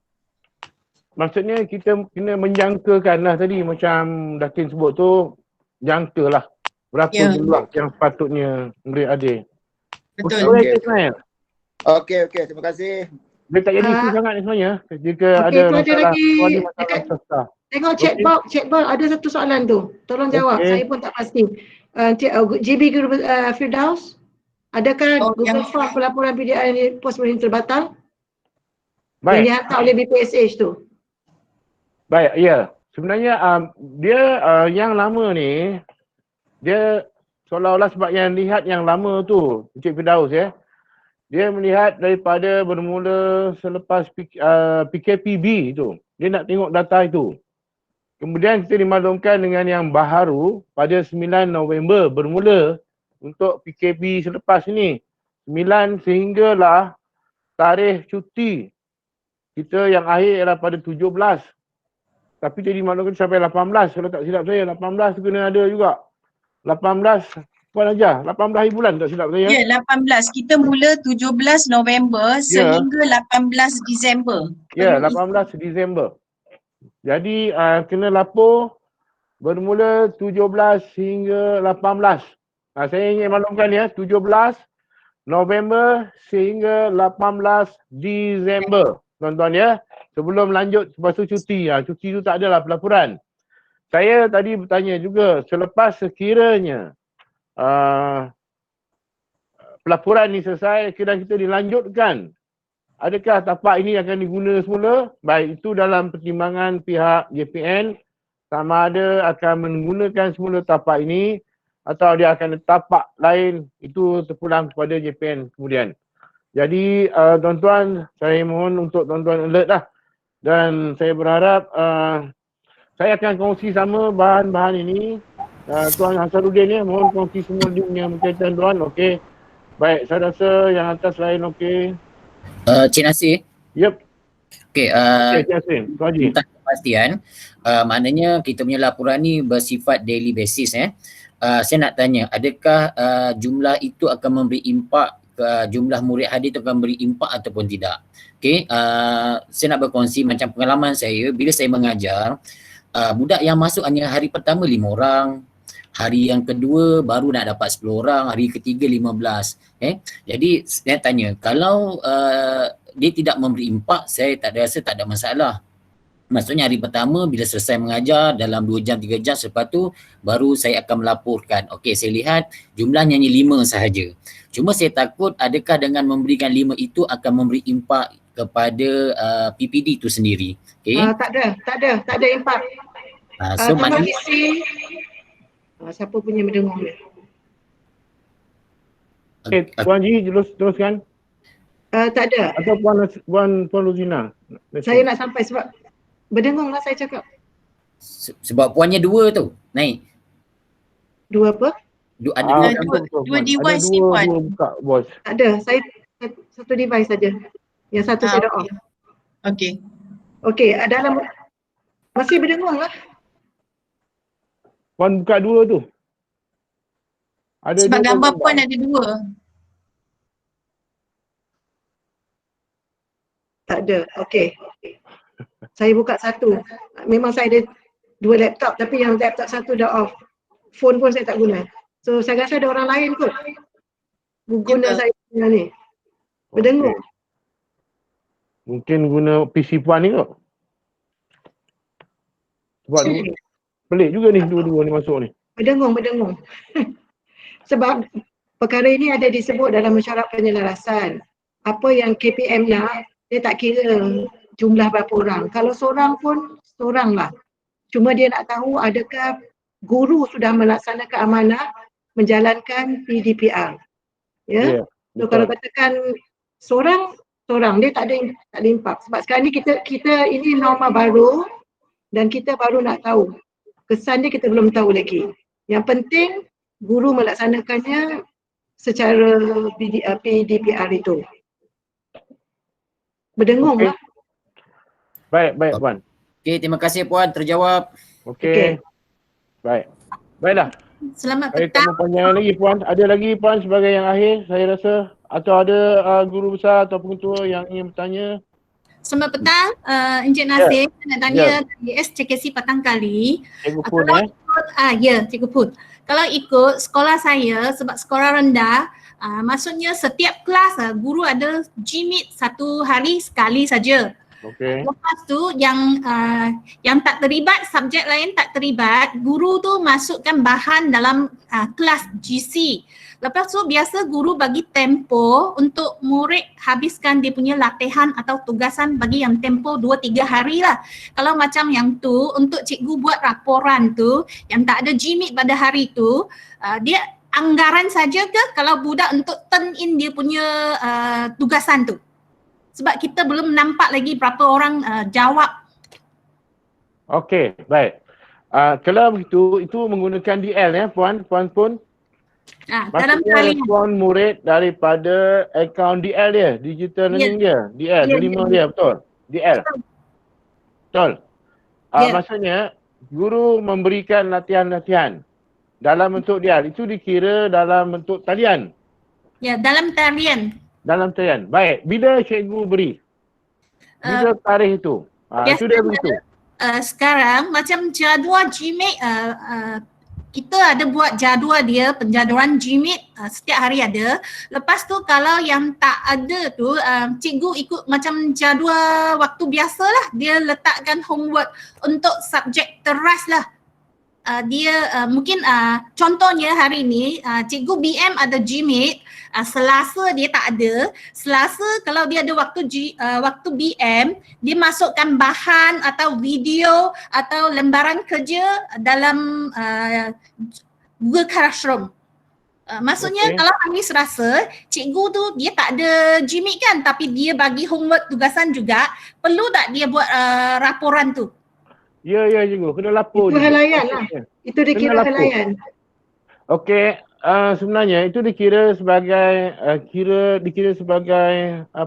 Maksudnya kita kena menjangkakan lah tadi macam Datin sebut tu, jangkalah berapa jumlah yang sepatutnya murid ada. Betul. Okey, terima kasih. Dia tak jadi isu sangat ni sebenarnya jika ada masalah sasar. Tengok chatbox ada satu soalan tu. Tolong jawab, saya pun tak pasti. GB Guru Firdaus, adakah Google Form pelaporan PDR yang pos terbatal? Yang dihantar oleh BPSH tu? Baik, ya. Sebenarnya dia yang lama ni, dia seolah-olah sebab yang lihat yang lama tu, Encik Firdaus ya, dia melihat daripada bermula selepas PKPB tu, dia nak tengok data itu. Kemudian kita dimaklumkan dengan yang baharu pada 9 November bermula untuk PKP selepas ni. 9 sehinggalah tarikh cuti kita yang akhir ialah pada 17. Tapi dia dimaklumkan sampai 18. Kalau tak silap saya 18 tu kena ada juga. 18 Puan Ajar, 18 hari bulan tak silap saya. Ya, 18. Kita mula 17 November sehingga 18 Disember. Ya, 18 Disember. Jadi kena lapor bermula 17 hingga 18. Saya ingin maklumkan ya, 17 November sehingga 18 Disember. Tuan-tuan ya, sebelum lanjut lepas tu cuti. Cuti tu tak adalah pelaporan. Saya tadi bertanya juga, selepas sekiranya pelaporan ni selesai dan kita dilanjutkan, adakah tapak ini akan diguna semula? Baik itu dalam pertimbangan pihak JPN, sama ada akan menggunakan semula tapak ini atau dia akan tapak lain, itu terpulang kepada JPN kemudian. Jadi tuan-tuan, saya mohon untuk tuan-tuan alert lah. Dan saya berharap saya akan kongsi sama bahan-bahan ini. Tuan Hasanuddin ya, mohon kongsi semua link yang berkaitan tuan. Okey. Baik, saya rasa yang atas lain okey. Cik Nasir. Yep. Okey, Cik Nasir, Tuan Haji. Minta kepastian. Maknanya kita punya laporan ni bersifat daily basis saya nak tanya, adakah jumlah itu akan memberi impak, jumlah murid hadir itu akan beri impak ataupun tidak? Okey, saya nak berkongsi macam pengalaman saya bila saya mengajar, budak yang masuk hanya hari pertama 5 orang, hari yang kedua baru nak dapat 10 orang, hari ketiga 15. Jadi saya tanya, kalau dia tidak memberi impak, saya tak rasa tak ada masalah. Maksudnya hari pertama bila selesai mengajar dalam 2 jam 3 jam, selepas tu baru saya akan melaporkan. Okey, saya lihat jumlahnya hanya 5 sahaja. Cuma saya takut adakah dengan memberikan 5 itu akan memberi impak kepada PPD itu sendiri. Okey. Tak ada impak. So Tuan maknanya isi siapa punya mendengar ni? Okey, Puan Ji teruskan. Tak ada. Atau Puan Luzina. Saya nak sampai sebab berdengung lah saya cakap. sebab puannya 2 tu naik. 2 apa? Ada dua device ni, Puan. Dua buka, bos. Tak ada. Saya satu device saja. Yang satu saya dah off. Okey. Okey, dalam masih berdengung lah. Puan buka 2 tu. Ada Sebab 2 gambar Puan ada 2. Tak ada. Okey. Saya buka satu. Memang saya ada 2 laptop tapi yang laptop satu dah off. Phone pun saya tak guna. So saya rasa ada orang lain kot guna saya punya ni. Berdengung. Mungkin guna PC Puan ni kot. Sebab pelik juga ni dua-dua ni masuk ni. Berdengung. Sebab perkara ini ada disebut dalam mesyuarat penyelarasan. Apa yang KPM nak, dia tak kira jumlah berapa orang. Kalau seorang pun seorang lah. Cuma dia nak tahu adakah guru sudah melaksanakan amanah menjalankan PDPR. Ya. So kalau katakan seorang dia tak ada impak. Sebab sekarang ni kita ini norma baru dan kita baru nak tahu. Kesan dia kita belum tahu lagi. Yang penting guru melaksanakannya secara PDPR itu. Berdengung lah. Baik Puan. Okey, terima kasih Puan, terjawab. Okey. Baiklah. Selamat Saya tak petang. mau panjang lagi Puan. Ada lagi Puan sebagai yang akhir saya rasa, atau ada guru besar atau pengetua yang ingin bertanya? Selamat petang, Encik Nasir. Saya nak tanya CKC Patang Kali. Cikgu Pun Cikgu Pun. Kalau ikut sekolah saya, sebab sekolah rendah, maksudnya setiap kelas guru ada GMIT 1 hari sekali saja. Okey. Lepas tu yang tak terlibat, subjek lain tak terlibat, guru tu masukkan bahan dalam kelas GC. Lepas tu biasa guru bagi tempo untuk murid habiskan dia punya latihan atau tugasan bagi yang tempo 2-3 hari lah. Kalau macam yang tu, untuk cikgu buat laporan tu, yang tak ada GMIT pada hari tu, dia anggaran saja ke kalau budak untuk turn in dia punya tugasan tu? Sebab kita belum nampak lagi berapa orang jawab. Okey, baik. Kalau begitu, itu menggunakan DL ya Puan Pun. Dalam Maksudnya kali respon murid daripada akaun DL dia, digital learning dia, DL, 25 dia, betul? DL. Betul. Maksudnya guru memberikan latihan-latihan dalam bentuk DL, itu dikira dalam bentuk talian? Ya, dalam talian. Dalam talian. Baik, bila cikgu beri? Bila tarikh itu? Itu dia begitu. Sekarang macam jadual GMAT, kita ada buat jadual dia, penjadualan GMAT setiap hari ada. Lepas tu kalau yang tak ada tu, cikgu ikut macam jadual waktu biasa lah. Dia letakkan homework untuk subjek teras lah. Dia mungkin contohnya hari ni cikgu BM ada GMAT, Selasa dia tak ada. Selasa kalau dia ada waktu BM, dia masukkan bahan atau video atau lembaran kerja dalam Google Classroom. Maksudnya kalau hari Selasa, cikgu tu dia tak ada GMAT kan, tapi dia bagi homework tugasan juga, perlu tak dia buat laporan tu? Ya cikgu, kena lapor. Itu halayan lah. Itu dikira halayan. Okey, sebenarnya itu dikira sebagai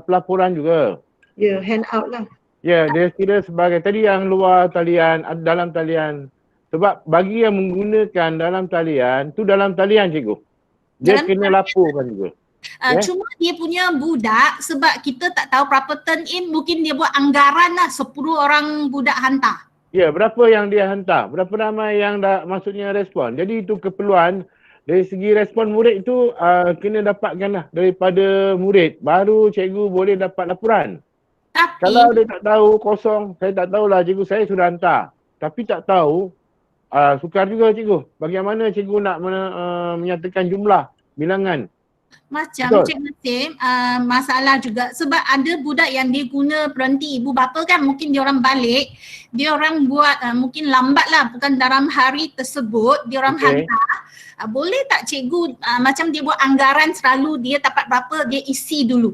pelaporan juga. Ya, handout lah. Ya, dia kira sebagai tadi yang luar talian, dalam talian. Sebab bagi yang menggunakan dalam talian, tu dalam talian cikgu. Dia Dalam kena laporkan juga. Cuma dia punya budak, sebab kita tak tahu berapa turn in, mungkin dia buat anggaran lah 10 orang budak hantar. Ya, berapa yang dia hantar? Berapa ramai yang maksudnya respon? Jadi itu keperluan dari segi respon murid itu kena dapatkanlah daripada murid. Baru cikgu boleh dapat laporan. Kalau dia tak tahu kosong, saya tak tahulah cikgu, saya sudah hantar. Tapi tak tahu, sukar juga cikgu. Bagaimana cikgu nak menyatakan jumlah, bilangan? Macam Cik Nassim, masalah juga sebab ada budak yang dia guna peranti ibu bapa kan, mungkin dia orang balik, dia orang buat mungkin lambat lah, bukan dalam hari tersebut, dia orang hantar. Boleh tak cikgu macam dia buat anggaran selalu dia dapat berapa dia isi dulu?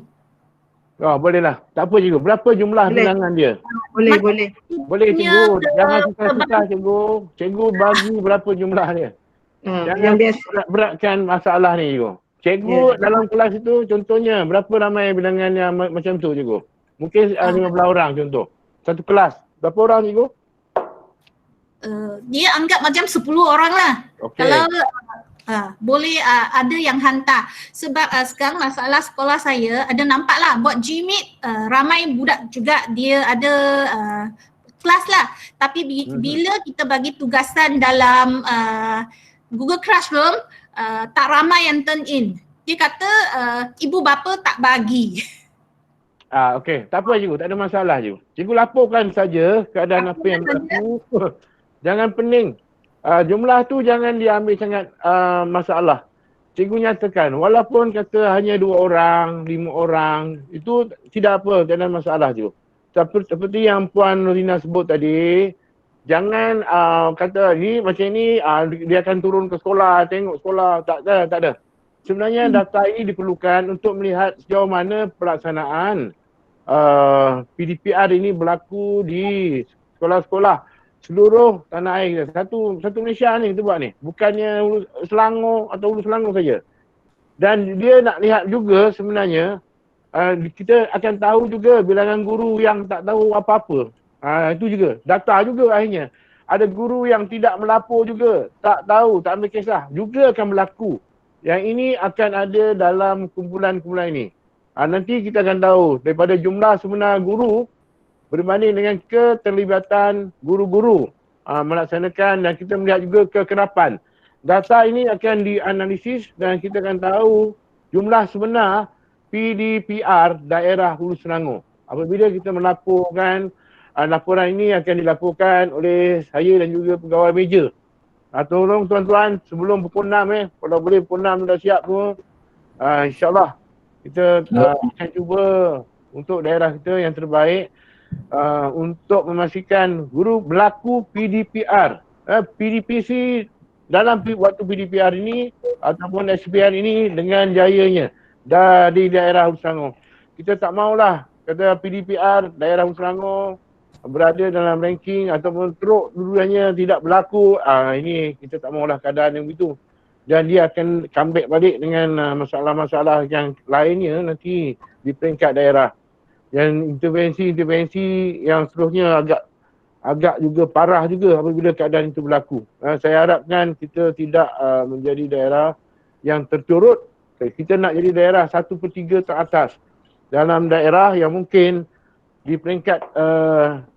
Oh, boleh lah. Tak apa cikgu. Berapa jumlah bilangan dia? Boleh, boleh. Boleh cikgu. Jangan susah-susah cikgu. Cikgu bagi berapa jumlah dia. Jangan beratkan masalah ni cikgu. Cikgu dalam kelas itu contohnya berapa ramai bilangan yang macam tu cikgu? Mungkin 15 orang contoh. Satu kelas. Berapa orang cikgu? Dia anggap macam 10 orang lah. Okay. Kalau boleh ada yang hantar. Sebab sekarang masalah sekolah saya ada nampak lah buat GMAT ramai budak juga dia ada kelas lah. Tapi bila kita bagi tugasan dalam Google Classroom tak ramai yang turn in. Dia kata ibu bapa tak bagi. Okey, tak apa cikgu, tak ada masalah cikgu. Cikgu laporkan saja keadaan apa yang berlaku. Jangan pening. Jumlah tu jangan diambil sangat masalah. Cikgu nyatakan walaupun kata hanya 2 orang, 5 orang, itu tidak apa, tak ada masalah cikgu. Seperti yang Puan Nurina sebut tadi, jangan kata ni macam ni dia akan turun ke sekolah, tengok sekolah, tak ada. Sebenarnya data ini diperlukan untuk melihat sejauh mana pelaksanaan PDPR ini berlaku di sekolah-sekolah seluruh tanah air kita. Satu Malaysia ni kita buat ni. Bukannya Selangor atau Hulu Selangor saja. Dan dia nak lihat juga sebenarnya kita akan tahu juga bilangan guru yang tak tahu apa-apa. Itu juga. Data juga akhirnya. Ada guru yang tidak melapor juga. Tak tahu, tak ambil kisah. Juga akan berlaku. Yang ini akan ada dalam kumpulan-kumpulan ini. Nanti kita akan tahu daripada jumlah sebenar guru berbanding dengan keterlibatan guru-guru melaksanakan, dan kita melihat juga kekerapan. Data ini akan dianalisis dan kita akan tahu jumlah sebenar PDPR daerah Hulu Selangor. Apabila kita melaporkan, laporan ini akan dilaporkan oleh saya dan juga pegawai meja. Tolong tuan-tuan sebelum pukul 6 kalau boleh pukul 6 dah siap semua. InsyaAllah kita akan cuba untuk daerah kita yang terbaik untuk memastikan guru berlaku PDPR. PDPC dalam waktu PDPR ini ataupun SPR ini dengan jayanya dari daerah Hulu Selangor. Kita tak maulah kata PDPR daerah Hulu Selangor berada dalam ranking ataupun teruk dulunya tidak berlaku. Ini kita tak maulah keadaan yang begitu. Dan dia akan comeback balik dengan masalah-masalah yang lainnya nanti di peringkat daerah. Dan intervensi-intervensi yang seterusnya agak juga parah juga apabila keadaan itu berlaku. Saya harapkan kita tidak menjadi daerah yang terturut. Kita nak jadi daerah 1/3 teratas. Dalam daerah yang mungkin di peringkat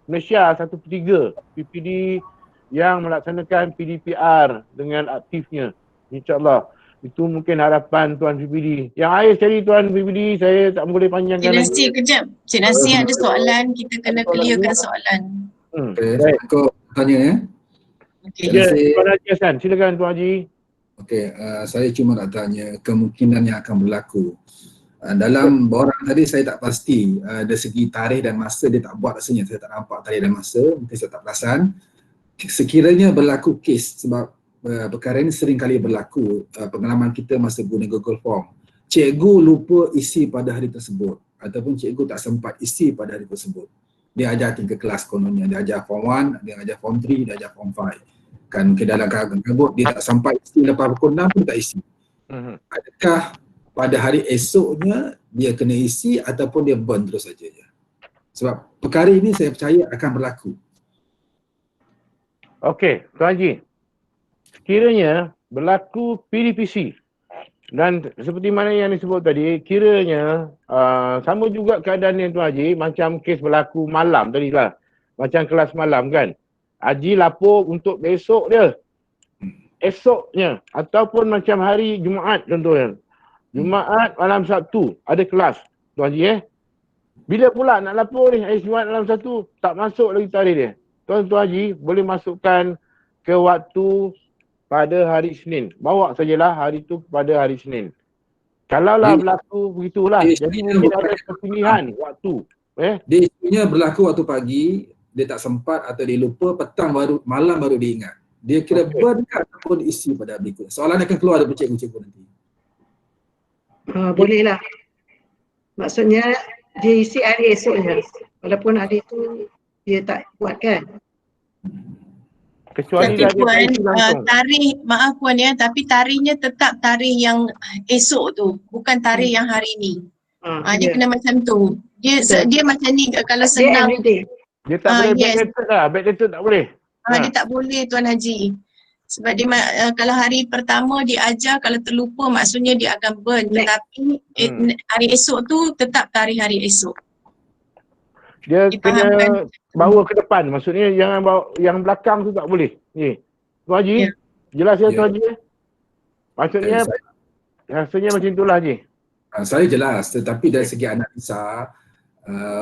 Malaysia 1/3 PPD yang melaksanakan PDPR dengan aktifnya. InsyaAllah. Itu mungkin harapan Tuan PPD. Yang akhir sekali Tuan PPD, saya tak boleh panjangkan lagi. Cik Nasir kejap. Cik Nasir ada soalan, kita kena clearkan soalan. Baik. Kau tanya ya. Tuan Haji Hassan, silakan Tuan Haji. Okey, saya cuma nak tanya kemungkinan yang akan berlaku. Dalam borang tadi saya tak pasti dari segi tarikh dan masa dia tak buat rasanya, saya tak nampak tarikh dan masa, mungkin saya tak perasan. Sekiranya berlaku kes, sebab perkara ini sering kali berlaku, pengalaman kita masa guna Google Form. Cikgu lupa isi pada hari tersebut ataupun cikgu tak sempat isi pada hari tersebut. Dia ajar 3 kelas kononnya, dia ajar Form 1, dia ajar Form 3, dia ajar Form 5. Kan mungkin dalam kabut dia tak sampai isi lepas pukul 6 pun tak isi. Adakah pada hari esoknya dia kena isi ataupun dia burn terus saja? Sebab perkara ini saya percaya akan berlaku. Okey, Tuan Haji. Sekiranya berlaku PDPC dan seperti mana yang disebut tadi, kiranya sama juga keadaan yang Tuan Haji, macam kes berlaku malam tadi lah. Macam kelas malam kan. Haji lapor untuk besok dia. Esoknya ataupun macam hari Jumaat contohnya. Jumaat malam Sabtu ada kelas Tuan Haji Bila pula nak lapor ni hari Jumaat malam Sabtu tak masuk lagi tarikh dia. Tuan Haji boleh masukkan ke waktu pada hari Isnin. Bawa sajalah hari tu pada hari Isnin. Kalaulah berlaku begitulah. Jadi mungkin ada perpilihan waktu. Dia isunya berlaku waktu pagi, dia tak sempat atau dia lupa, petang baru, malam baru dia ingat. Dia kira berdekat ataupun isi pada berikut. Soalan akan keluar daripada cikgu-cikgu nanti. Boleh lah. Maksudnya dia isi hari esoknya. Walaupun hari tu dia tak buat kan. Kecuali tapi Puan, tarikh, maaf Puan tapi tarikhnya tetap tarikh yang esok tu, bukan tarikh yang hari ni. Dia kena macam tu. Dia macam ni kalau senang. Dia tak boleh backdated lah, backdated tak boleh. Dia tak boleh Tuan Haji. Sebab dia kalau hari pertama dia ajar, kalau terlupa maksudnya dia akan burn. Tetapi hari esok tu tetap tarikh hari esok. Dia kena bawa ke depan. Maksudnya jangan bawa yang belakang tu tak boleh. Tuan Haji, jelas ya Tuan Haji? Maksudnya rasanya macam itulah Haji. Saya jelas, tetapi dari segi analisa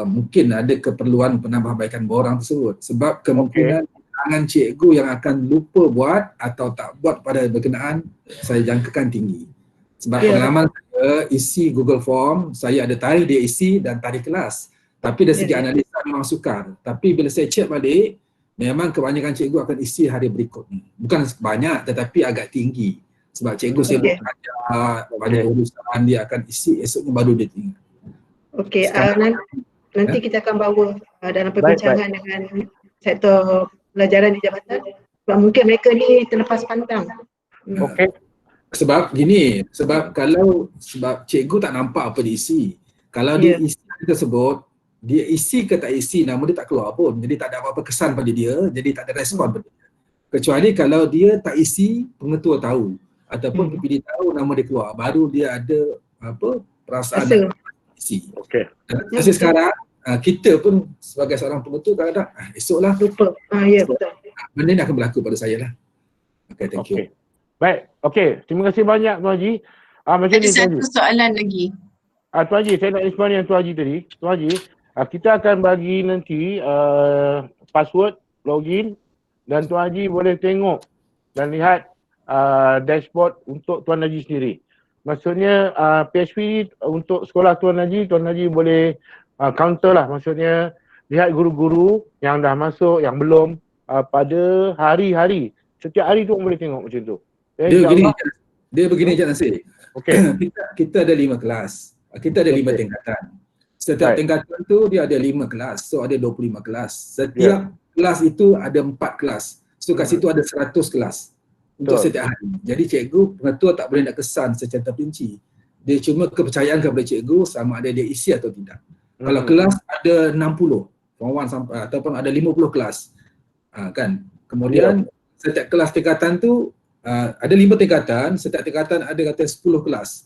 mungkin ada keperluan penambahbaikan borang tersebut. Sebab kemungkinan tangan cikgu yang akan lupa buat atau tak buat pada berkenaan saya jangkakan tinggi. Sebab pengalaman saya isi Google Form, saya ada tarikh dia isi dan tarikh kelas. Tapi dari segi analisa memang sukar. Tapi bila saya cek balik, memang kebanyakan cikgu akan isi hari berikutnya. Bukan banyak tetapi agak tinggi. Sebab cikgu sibuk belajar, banyak urusan, dia akan isi, esoknya baru dia tinggal. Okey, nanti kita akan bawa dalam perbincangan dengan sektor pelajaran di jabatan. Sebab mungkin mereka ni terlepas pandang. Okey. Sebab gini, sebab cikgu tak nampak apa dia isi. Kalau dia isi tersebut, dia isi ke tak isi, nama dia tak keluar pun. Jadi tak ada apa-apa kesan pada dia, jadi tak ada respon pada dia. Kecuali kalau dia tak isi, pengetua tahu. Ataupun PPD tahu, nama dia keluar. Baru dia ada perasaan isi. Okey. Masa sekarang, kita pun sebagai seorang pengetua kadang-kadang, esoklah. Lupa. Ya betul. Benda ni akan berlaku pada saya lah. Okay, thank you. Baik, okey. Terima kasih banyak Tuan Haji. Macam Ada satu soalan lagi. Tuan Haji, saya nak respon yang Tuan Haji tadi. Tuan Haji, kita akan bagi nanti password, login dan Tuan Haji boleh tengok dan lihat dashboard untuk Tuan Haji sendiri. Maksudnya PHP untuk sekolah Tuan Haji boleh counter lah. Maksudnya lihat guru-guru yang dah masuk, yang belum pada hari-hari. Setiap hari tu boleh tengok macam tu. Dia begini Encik Nasir. Okay. Kita ada 5 kelas. Kita ada 5 tingkatan. Setiap tingkatan tu dia ada 5 kelas. So ada 25 kelas. Setiap kelas itu ada 4 kelas. So kat situ ada 100 kelas untuk setiap hari. Jadi cikgu, pengetua tak boleh nak kesan secara terperinci. Dia cuma kepercayaan kepada cikgu sama ada dia isi atau tidak. Kalau kelas ada 60, form 1 sampai ataupun ada 50 kelas. Kan? Kemudian setiap kelas tingkatan tu ada 5 tingkatan, setiap tingkatan ada kata 10 kelas.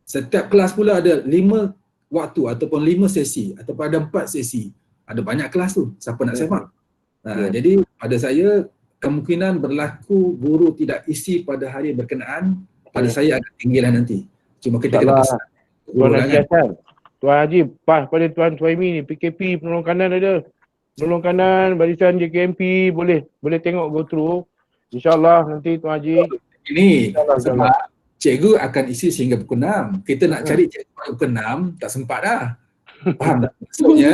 Setiap kelas pula ada 5 waktu ataupun 5 sesi ataupun ada 4 sesi. Ada banyak kelas tu, siapa nak semak. Jadi pada saya kemungkinan berlaku guru tidak isi pada hari berkenaan pada saya agak tinggi lah nanti. Cuma kita kena pesan. Tuan Haji, pas pada Tuan Suhaimi ni, PKP penolong kanan ada. Penolong kanan, barisan JKMP, boleh tengok go through. InsyaAllah nanti Tuan Haji. Ini sebab cikgu akan isi sehingga pukul 6. Kita nak cari cikgu pada pukul 6, tak sempat dah. Faham tak? Maksudnya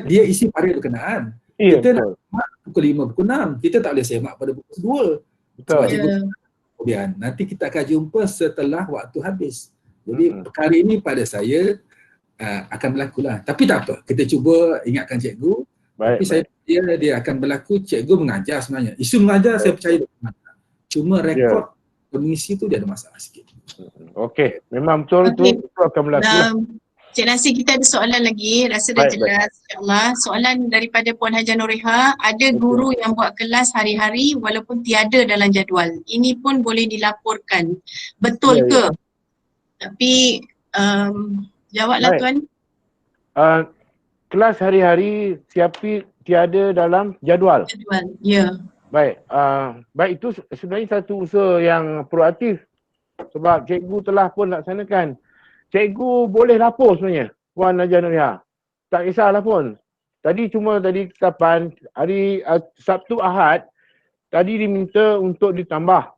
dia isi pada berkenaan. Kita nak semak pukul 5, pukul 6. Kita tak boleh semak pada pukul 2. Sebab cikgu kemudian nanti kita akan jumpa setelah waktu habis. Jadi perkara ini pada saya akan berlaku lah. Tapi tak apa, kita cuba ingatkan cikgu. Tapi saya percaya dia akan berlaku, cikgu mengajar sebenarnya. Isu mengajar saya percaya dia mengajar. Cuma rekod pengisi tu dia ada masalah sikit. Okey, memang betul itu akan berlaku. Cik Nasir, kita ada soalan lagi, rasa dah jelas insyaAllah. Soalan daripada Puan Haja Nuriha, ada guru yang buat kelas hari-hari walaupun tiada dalam jadual. Ini pun boleh dilaporkan. Betul ke? Tapi jawablah Tuan. Kelas hari-hari tiada dalam jadual. Jadual, ya. Baik, baik itu sebenarnya satu usaha yang proaktif sebab cikgu telah pun laksanakan. Cikgu boleh lapor sebenarnya, Puan Najah Nuriha. Tak kisahlah pun. Tadi kapan, hari Sabtu Ahad, tadi diminta untuk ditambah.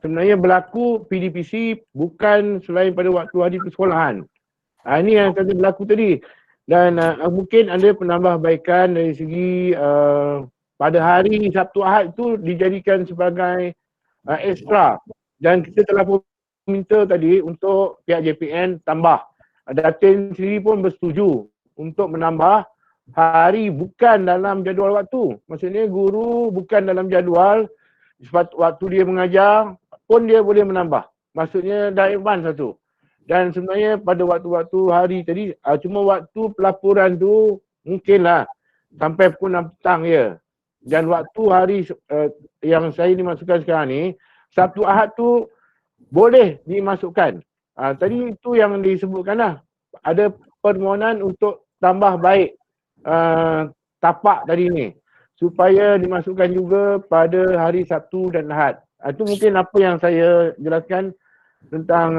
Sebenarnya berlaku PDPC bukan selain pada waktu hari persekolahan. Ini yang tadi berlaku tadi. Dan mungkin ada penambahbaikan dari segi pada hari Sabtu Ahad itu dijadikan sebagai ekstra. Dan kita telah pun minta tadi untuk pihak JPN tambah. Datin sendiri pun bersetuju untuk menambah hari bukan dalam jadual waktu. Maksudnya guru bukan dalam jadual, waktu dia mengajar pun dia boleh menambah. Maksudnya dah advance satu. Dan sebenarnya pada waktu-waktu hari tadi, cuma waktu pelaporan tu mungkinlah sampai pukul 6 petang ya. Dan waktu hari yang saya dimasukkan sekarang ni, Sabtu Ahad tu boleh dimasukkan. Tadi itu yang disebutkan lah. Ada permohonan untuk tambah baik tapak tadi ni. Supaya dimasukkan juga pada hari Sabtu dan Ahad. Itu mungkin apa yang saya jelaskan tentang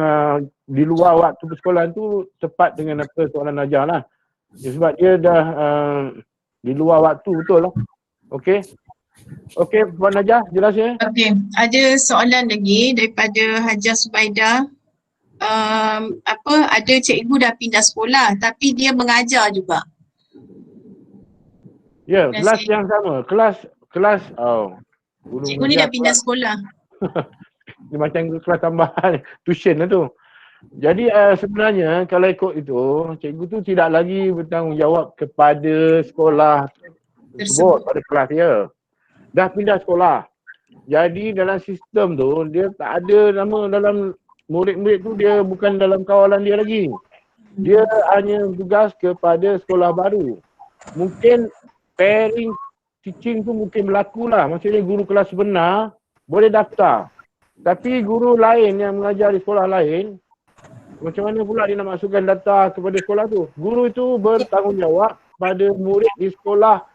di luar waktu persekolahan tu tepat dengan apa soalan Najah lah. Sebab dia dah di luar waktu betul lah. Okey. Okey, Puan Najah, jelas ya? Okey, ada soalan lagi daripada Hajah Subaidah. Ada cikgu dah pindah sekolah tapi dia mengajar juga. Ya, kelas yang sama. Kelas Cikgu ni dah pindah sekolah. Dia macam kelas tambahan, tuition lah tu. Jadi sebenarnya kalau ikut itu, cikgu tu tidak lagi bertanggungjawab kepada sekolah tersebut, pada kelas dia. Dah pindah sekolah. Jadi dalam sistem tu, dia tak ada nama dalam murid-murid tu, dia bukan dalam kawalan dia lagi. Dia hanya tugas kepada sekolah baru. Mungkin pairing teaching tu mungkin berlaku lah. Maksudnya guru kelas sebenar boleh daftar. Tapi guru lain yang mengajar di sekolah lain, macam mana pula dia nak masukkan data kepada sekolah tu? Guru itu bertanggungjawab pada murid di sekolah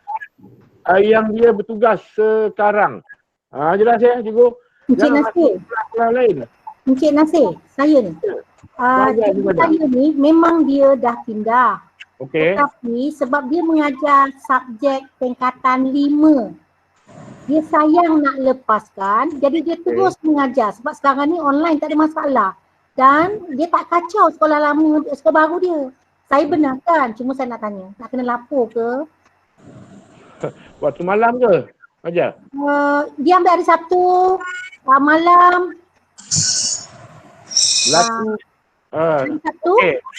yang dia bertugas sekarang. Jelas ya, cikgu? Encik Nasir. Sekolah lain. Encik Nasir, saya ni. Cikgu saya ni memang dia dah pindah. Okey. Tetapi sebab dia mengajar subjek tingkatan 5, dia sayang nak lepaskan, jadi dia terus mengajar. Sebab sekarang ni online tak ada masalah. Dan dia tak kacau sekolah lama, sekolah baru dia. Saya benarkan, cuma saya nak tanya, nak kena lapor ke? Waktu malam ke? Ajar? Dia ambil hari Sabtu, malam. Hari Sabtu,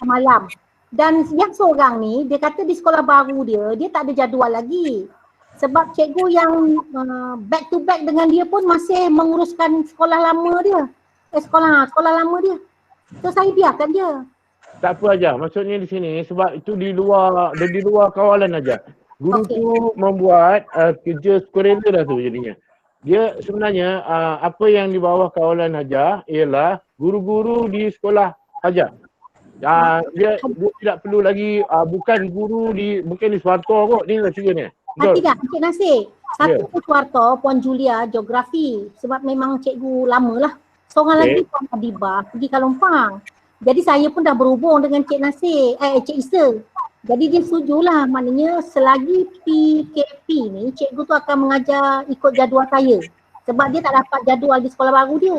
malam. Dan yang seorang ni, dia kata di sekolah baru dia tak ada jadual lagi. Sebab cikgu yang back to back dengan dia pun masih menguruskan sekolah lama dia. Sekolah lama dia. So saya biarkan dia. Tak apa aja. Maksudnya di sini sebab itu di luar kawalan aja. Guru tu membuat kerja sukarela dah tu jadinya. Dia sebenarnya apa yang di bawah kawalan aja ialah guru-guru di sekolah aja. Dia tidak perlu lagi bukan guru mungkin di Suharto kot ni lah cerita ni. Tidak, Encik Nasir. Satu ke Suharto, Puan Julia, geografi. Sebab memang cikgu lama lah. Seorang lagi Puan Adibah pergi Kalompang. Jadi saya pun dah berhubung dengan Cik Nasir, Cik Isa. Jadi dia setujulah, maknanya selagi PKP ni, cikgu tu akan mengajar ikut jadual saya. Sebab dia tak dapat jadual di sekolah baru dia.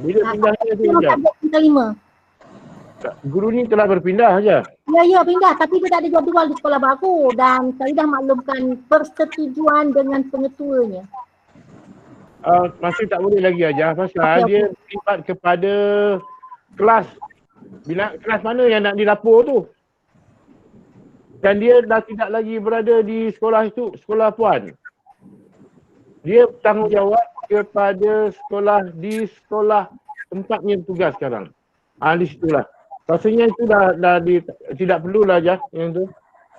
Bila pindahnya tu je? Tingkat 5. Guru ni telah berpindah saja? Ya, pindah. Tapi dia tak ada jadual di sekolah baru. Dan saya dah maklumkan persetujuan dengan pengetuanya. Masih tak boleh lagi aja pasal dia berlibat kepada kelas. Kelas mana yang nak dilapor tu. Dan dia dah tidak lagi berada di sekolah itu, sekolah Puan. Dia bertanggungjawab kepada sekolah di sekolah tempatnya bertugas sekarang. Di situlah. Rasanya itu dah tidak perlulah aja yang tu.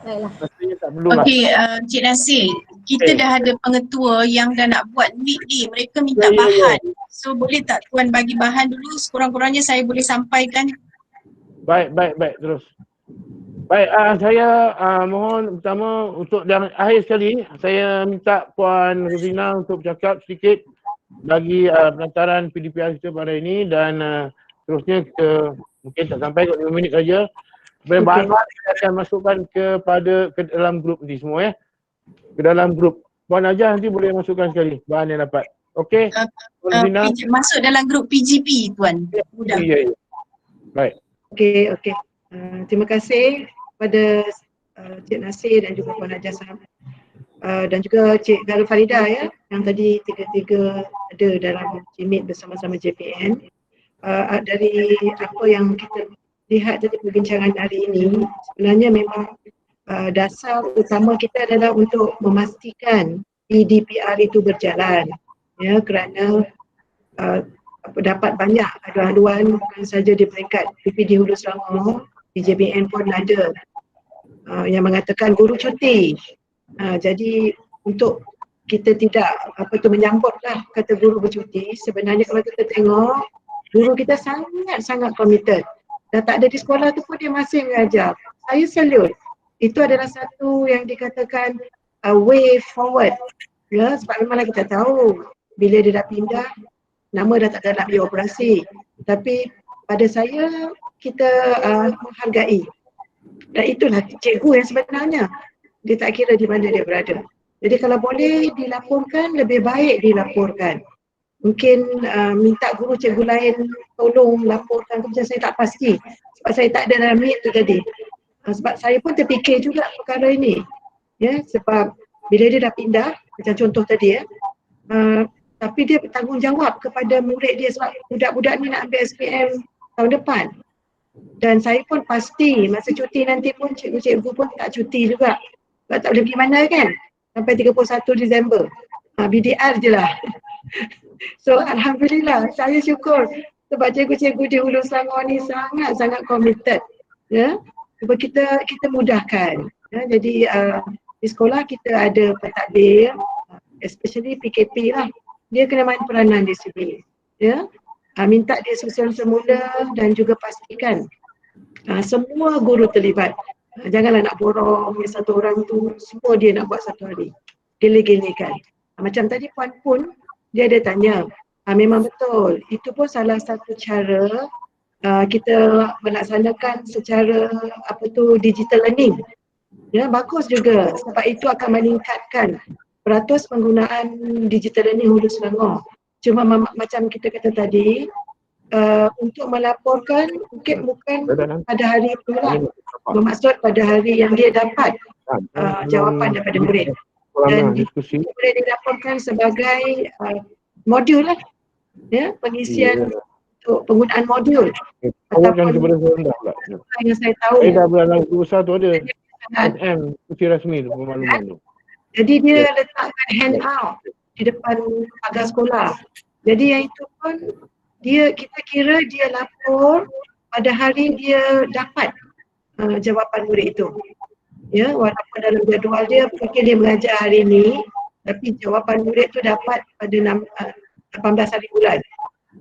Baiklah. Rasanya tak perlulah. Okey, Cik Nasir, kita dah ada pengetua yang dah nak buat lead ni. Mereka minta bahan. So boleh tak Tuan bagi bahan dulu? Sekurang-kurangnya saya boleh sampaikan. Baik, terus. Baik, saya mohon pertama untuk dan akhir sekali saya minta Puan Rosina untuk bercakap sedikit bagi penantaran PDPR kita pada ini dan terusnya kita mungkin tak sampai kot 5 minit saja. Bahan-bahan kita akan masukkan ke dalam grup ni semua ya. Ke dalam grup. Puan Najah nanti boleh masukkan sekali bahan yang dapat. Okey. Masuk dalam grup PGP Tuan. Mudah. Ya. Baik. Okey. Terima kasih kepada Cik Nasir dan juga Puan Najah dan juga Cik Darul Farida ya, yang tadi tiga-tiga ada dalam JMIT bersama-sama JPN. Dari apa yang kita lihat dari perbincangan hari ini, sebenarnya memang dasar utama kita adalah untuk memastikan PDPR itu berjalan ya, kerana dapat banyak aduan-aduan bukan saja di peringkat PPD Hulu Selangor, di JPN pun ada yang mengatakan guru cuti. Jadi untuk kita tidak menyambutlah kata guru bercuti, sebenarnya kalau kita tengok guru kita sangat committed. Dah tak ada di sekolah tu pun dia masih mengajar. Saya salute. Itu adalah satu yang dikatakan way forward. Ya, sebab memanglah kita tahu bila dia dah pindah, nama dah tak ada nak operasi. Tapi pada saya kita menghargai. Dan itulah cikgu yang sebenarnya. Dia tak kira di mana dia berada. Jadi kalau boleh dilaporkan, lebih baik dilaporkan. Mungkin minta guru cikgu lain tolong laporkan kerja, saya tak pasti. Sebab saya tak ada dalam meet tu tadi. Sebab saya pun terfikir juga perkara ini. Ya, sebab bila dia dah pindah, macam contoh tadi ya, tapi dia bertanggungjawab kepada murid dia sebab budak-budak ni nak ambil SPM tahun depan. Dan saya pun pasti masa cuti nanti pun cikgu-cikgu pun tak cuti juga. Sebab tak boleh pergi mana kan? Sampai 31 Disember. BDR je lah. So Alhamdulillah, saya syukur sebab cikgu-cikgu di Hulu Selangor ni sangat-sangat committed. Ya, sebab kita mudahkan. Ya, jadi di sekolah kita ada pentadbir, especially PKP lah. Dia kena main peranan di sini. Ya, minta dia sosial semula dan juga pastikan semua guru terlibat. Janganlah nak borong satu orang tu, semua dia nak buat satu hari. Gele-gelekan. Macam tadi Puan pun, dia ada tanya, memang betul, itu pun salah satu cara kita melaksanakan secara digital learning. Ya, bagus juga sebab itu akan meningkatkan peratus penggunaan digital learning Hulu Selangor. Cuma macam kita kata tadi, untuk melaporkan mungkin bukan pada hari itu lah, bermaksud pada hari yang dia dapat jawapan daripada murid. Dan boleh dilaporkan sebagai modul lah, ya, pengisian untuk penggunaan modul. Ataupun kepada rendah pula. Yang saya tahu. Dah bulan besar tu ada SM, Putih Rasmi tu, makluman tu. Jadi dia letakkan handout di depan pagar sekolah. Jadi yang itu pun kita kira dia lapor pada hari dia dapat jawapan murid itu. Ya, walaupun dalam jadual dia mungkin dia mengajar hari ini, tapi jawapan murid tu dapat pada 18 hari bulan.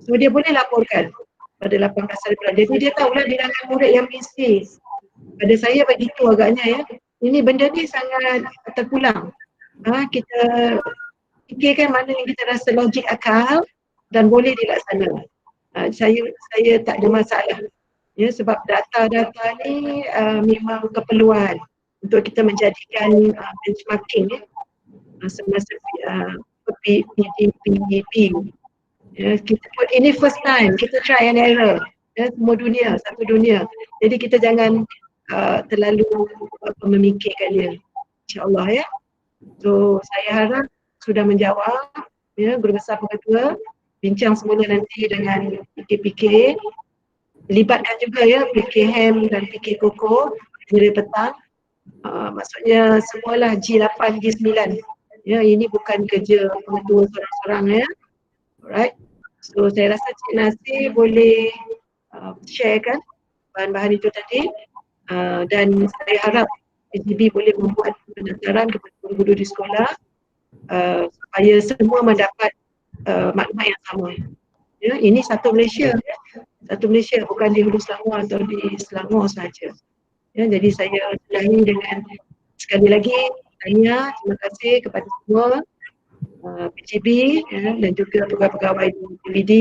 So dia boleh laporkan pada 18 hari bulan. Jadi dia tahulah bilangan murid yang miss. Pada saya begitu agaknya ya. Ini benda ni sangat terpulang. Kita fikirkan mana yang kita rasa logik akal dan boleh dilaksanakan. Saya tak ada masalah. Ya, sebab data-data ni memang keperluan untuk kita menjadikan benchmarking ya. Semasa PDP. Ya, kita pun ini first time, kita try and error. Ya, semua dunia, satu dunia. Jadi kita jangan terlalu memikirkan dia. InsyaAllah ya. So saya harap sudah menjawab ya, Guru Besar Pengetua, bincang semula nanti dengan PK, libatkan juga ya PKM dan PK Koko mulai petang. Maksudnya semualah G8, G9. Ya, ini bukan kerja pengetua seorang-seorang ya. Alright. So saya rasa Cik Nasir boleh share kan bahan-bahan itu tadi. Dan saya harap PGB boleh membuat pendaftaran kepada guru-guru di sekolah supaya semua mendapat maklumat yang sama. Ya, ini satu Malaysia, bukan di Hulu Selangor atau di Selangor sahaja. Ya, jadi saya sudahi dengan sekali lagi tanya terima kasih kepada semua PGB dan juga pegawai-pegawai di PBD.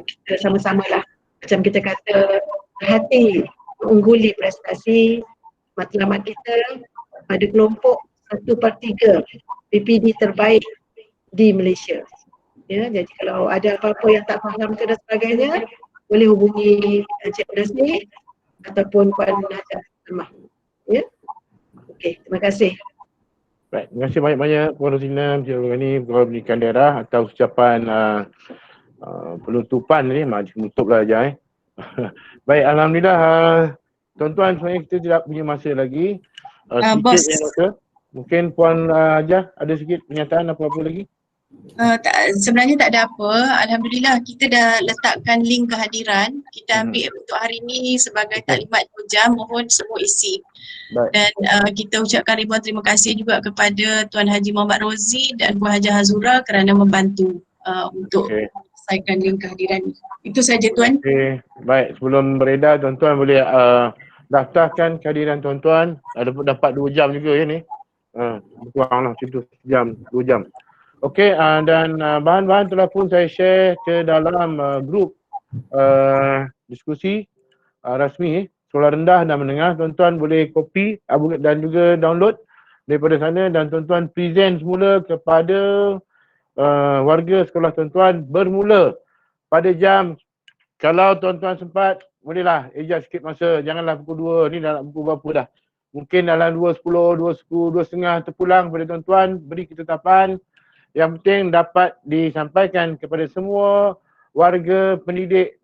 Kita sama-sama lah macam kita kata hati mengungguli prestasi matlamat kita pada kelompok 1/3 PPD terbaik di Malaysia. Ya, jadi kalau ada apa-apa yang tak faham dan sebagainya, boleh hubungi Encik Nasir ataupun Puan Najah Salmah. Ya. Okey, terima kasih. Baik, terima kasih banyak-banyak Puan Rosina, Encik Rani, Pegawai Pendidikan Daerah atas ucapan penutupan ni, menutup lah aja. Baik, Alhamdulillah tuan-tuan, sebenarnya kita tidak punya masa lagi. Bos. Mungkin Puan Najah ada sikit pernyataan apa-apa lagi? Sebenarnya tak ada apa. Alhamdulillah kita dah letakkan link kehadiran. Kita ambil untuk hari ini sebagai taklimat 2 jam, mohon semua isi. Baik. Dan kita ucapkan ribuan terima kasih juga kepada Tuan Haji Muhammad Rozi dan Puan Hajah Hazura kerana membantu untuk selesaikan link kehadiran. Itu saja Tuan. Okey, baik, sebelum beredar tuan-tuan boleh daftarkan kehadiran tuan-tuan. Dapat 2 jam juga ya ni. Kurang lah macam tu, 2 jam. Okey, dan bahan-bahan telah pun saya share ke dalam grup diskusi rasmi sekolah rendah dan menengah. Tuan-tuan boleh copy dan juga download daripada sana dan tuan-tuan present semula kepada warga sekolah tuan-tuan bermula pada jam, kalau tuan-tuan sempat bolehlah adjust sikit masa, janganlah pukul 2 ni dah pukul berapa dah. Mungkin dalam 2.10, 2.30 terpulang pada tuan-tuan, beri ketetapan. Yang penting dapat disampaikan kepada semua warga pendidik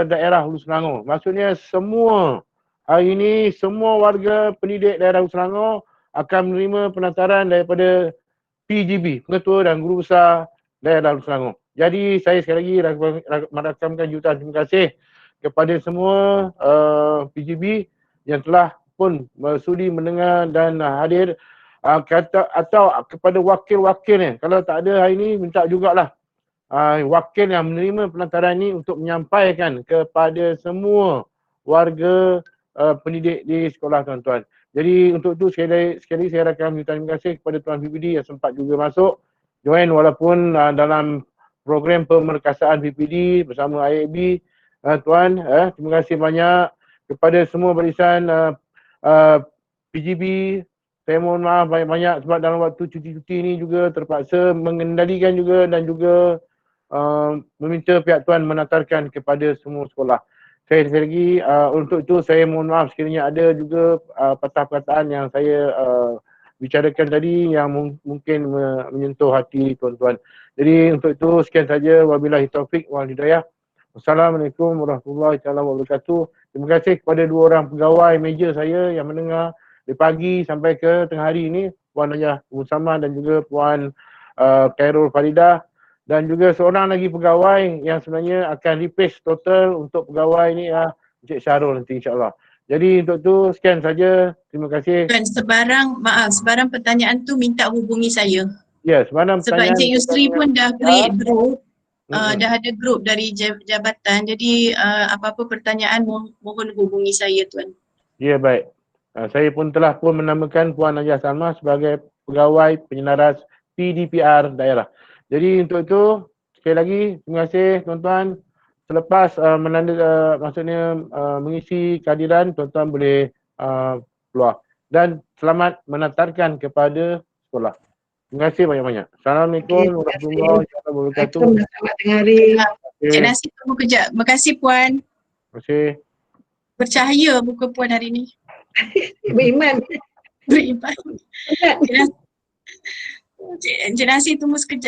daerah Hulu Selangor. Maksudnya semua, hari ini semua warga pendidik daerah Hulu Selangor akan menerima penantaran daripada PGB, Pengetua dan Guru Besar daerah Hulu Selangor. Jadi saya sekali lagi merakamkan jutaan terima kasih kepada semua PGB yang telah pun sudi mendengar dan hadir. Atau kepada wakil-wakilnya, kalau tak ada hari ini minta jugalah wakil yang menerima penantaran ini untuk menyampaikan kepada semua warga pendidik di sekolah tuan-tuan. Jadi untuk itu sekali saya rakamkan terima kasih kepada Tuan PPD yang sempat juga masuk join walaupun dalam program pemerkasaan PPD bersama IAB. Tuan, terima kasih banyak kepada semua barisan PGB. Saya mohon maaf banyak-banyak sebab dalam waktu cuti-cuti ni juga terpaksa mengendalikan juga dan juga meminta pihak tuan menantarkan kepada semua sekolah. Saya sekali lagi untuk itu saya mohon maaf sekiranya ada juga patah perkataan yang saya bicarakan tadi yang mungkin menyentuh hati tuan-tuan. Jadi untuk itu sekian saja, wabillahi taufik wal hidayah. Wassalamualaikum warahmatullahi wabarakatuh. Terima kasih kepada 2 orang pegawai meja saya yang mendengar dari pagi sampai ke tengah hari ini, Puan Najah Usama dan juga Puan Khairul Faridah, dan juga seorang lagi pegawai yang sebenarnya akan replace total untuk pegawai ni Encik Syarul nanti insyaAllah. Jadi untuk tu sekian saja, terima kasih. Dan sebarang pertanyaan tu minta hubungi saya. Ya, sebarang pertanyaan. Sebab Encik Yusri pun dah create group, dah ada group dari jabatan, jadi apa-apa pertanyaan mohon hubungi saya Tuan. Ya, baik. Saya pun telah menamakan Puan Najah Salmah sebagai pegawai penyelaras PDPR daerah. Jadi untuk itu sekali lagi terima kasih tuan-tuan. Selepas maksudnya mengisi kehadiran, tuan-tuan boleh keluar. Dan selamat menantarkan kepada sekolah. Terima kasih banyak-banyak. Assalamualaikum warahmatullahi wabarakatuh. Selamat tengah hari. Cik Nasir tunggu kejap. Terima kasih Puan. Terima kasih. Bercahaya muka Puan hari ni. Beriman. Beriman. Encik Nasir tunggu sekejap.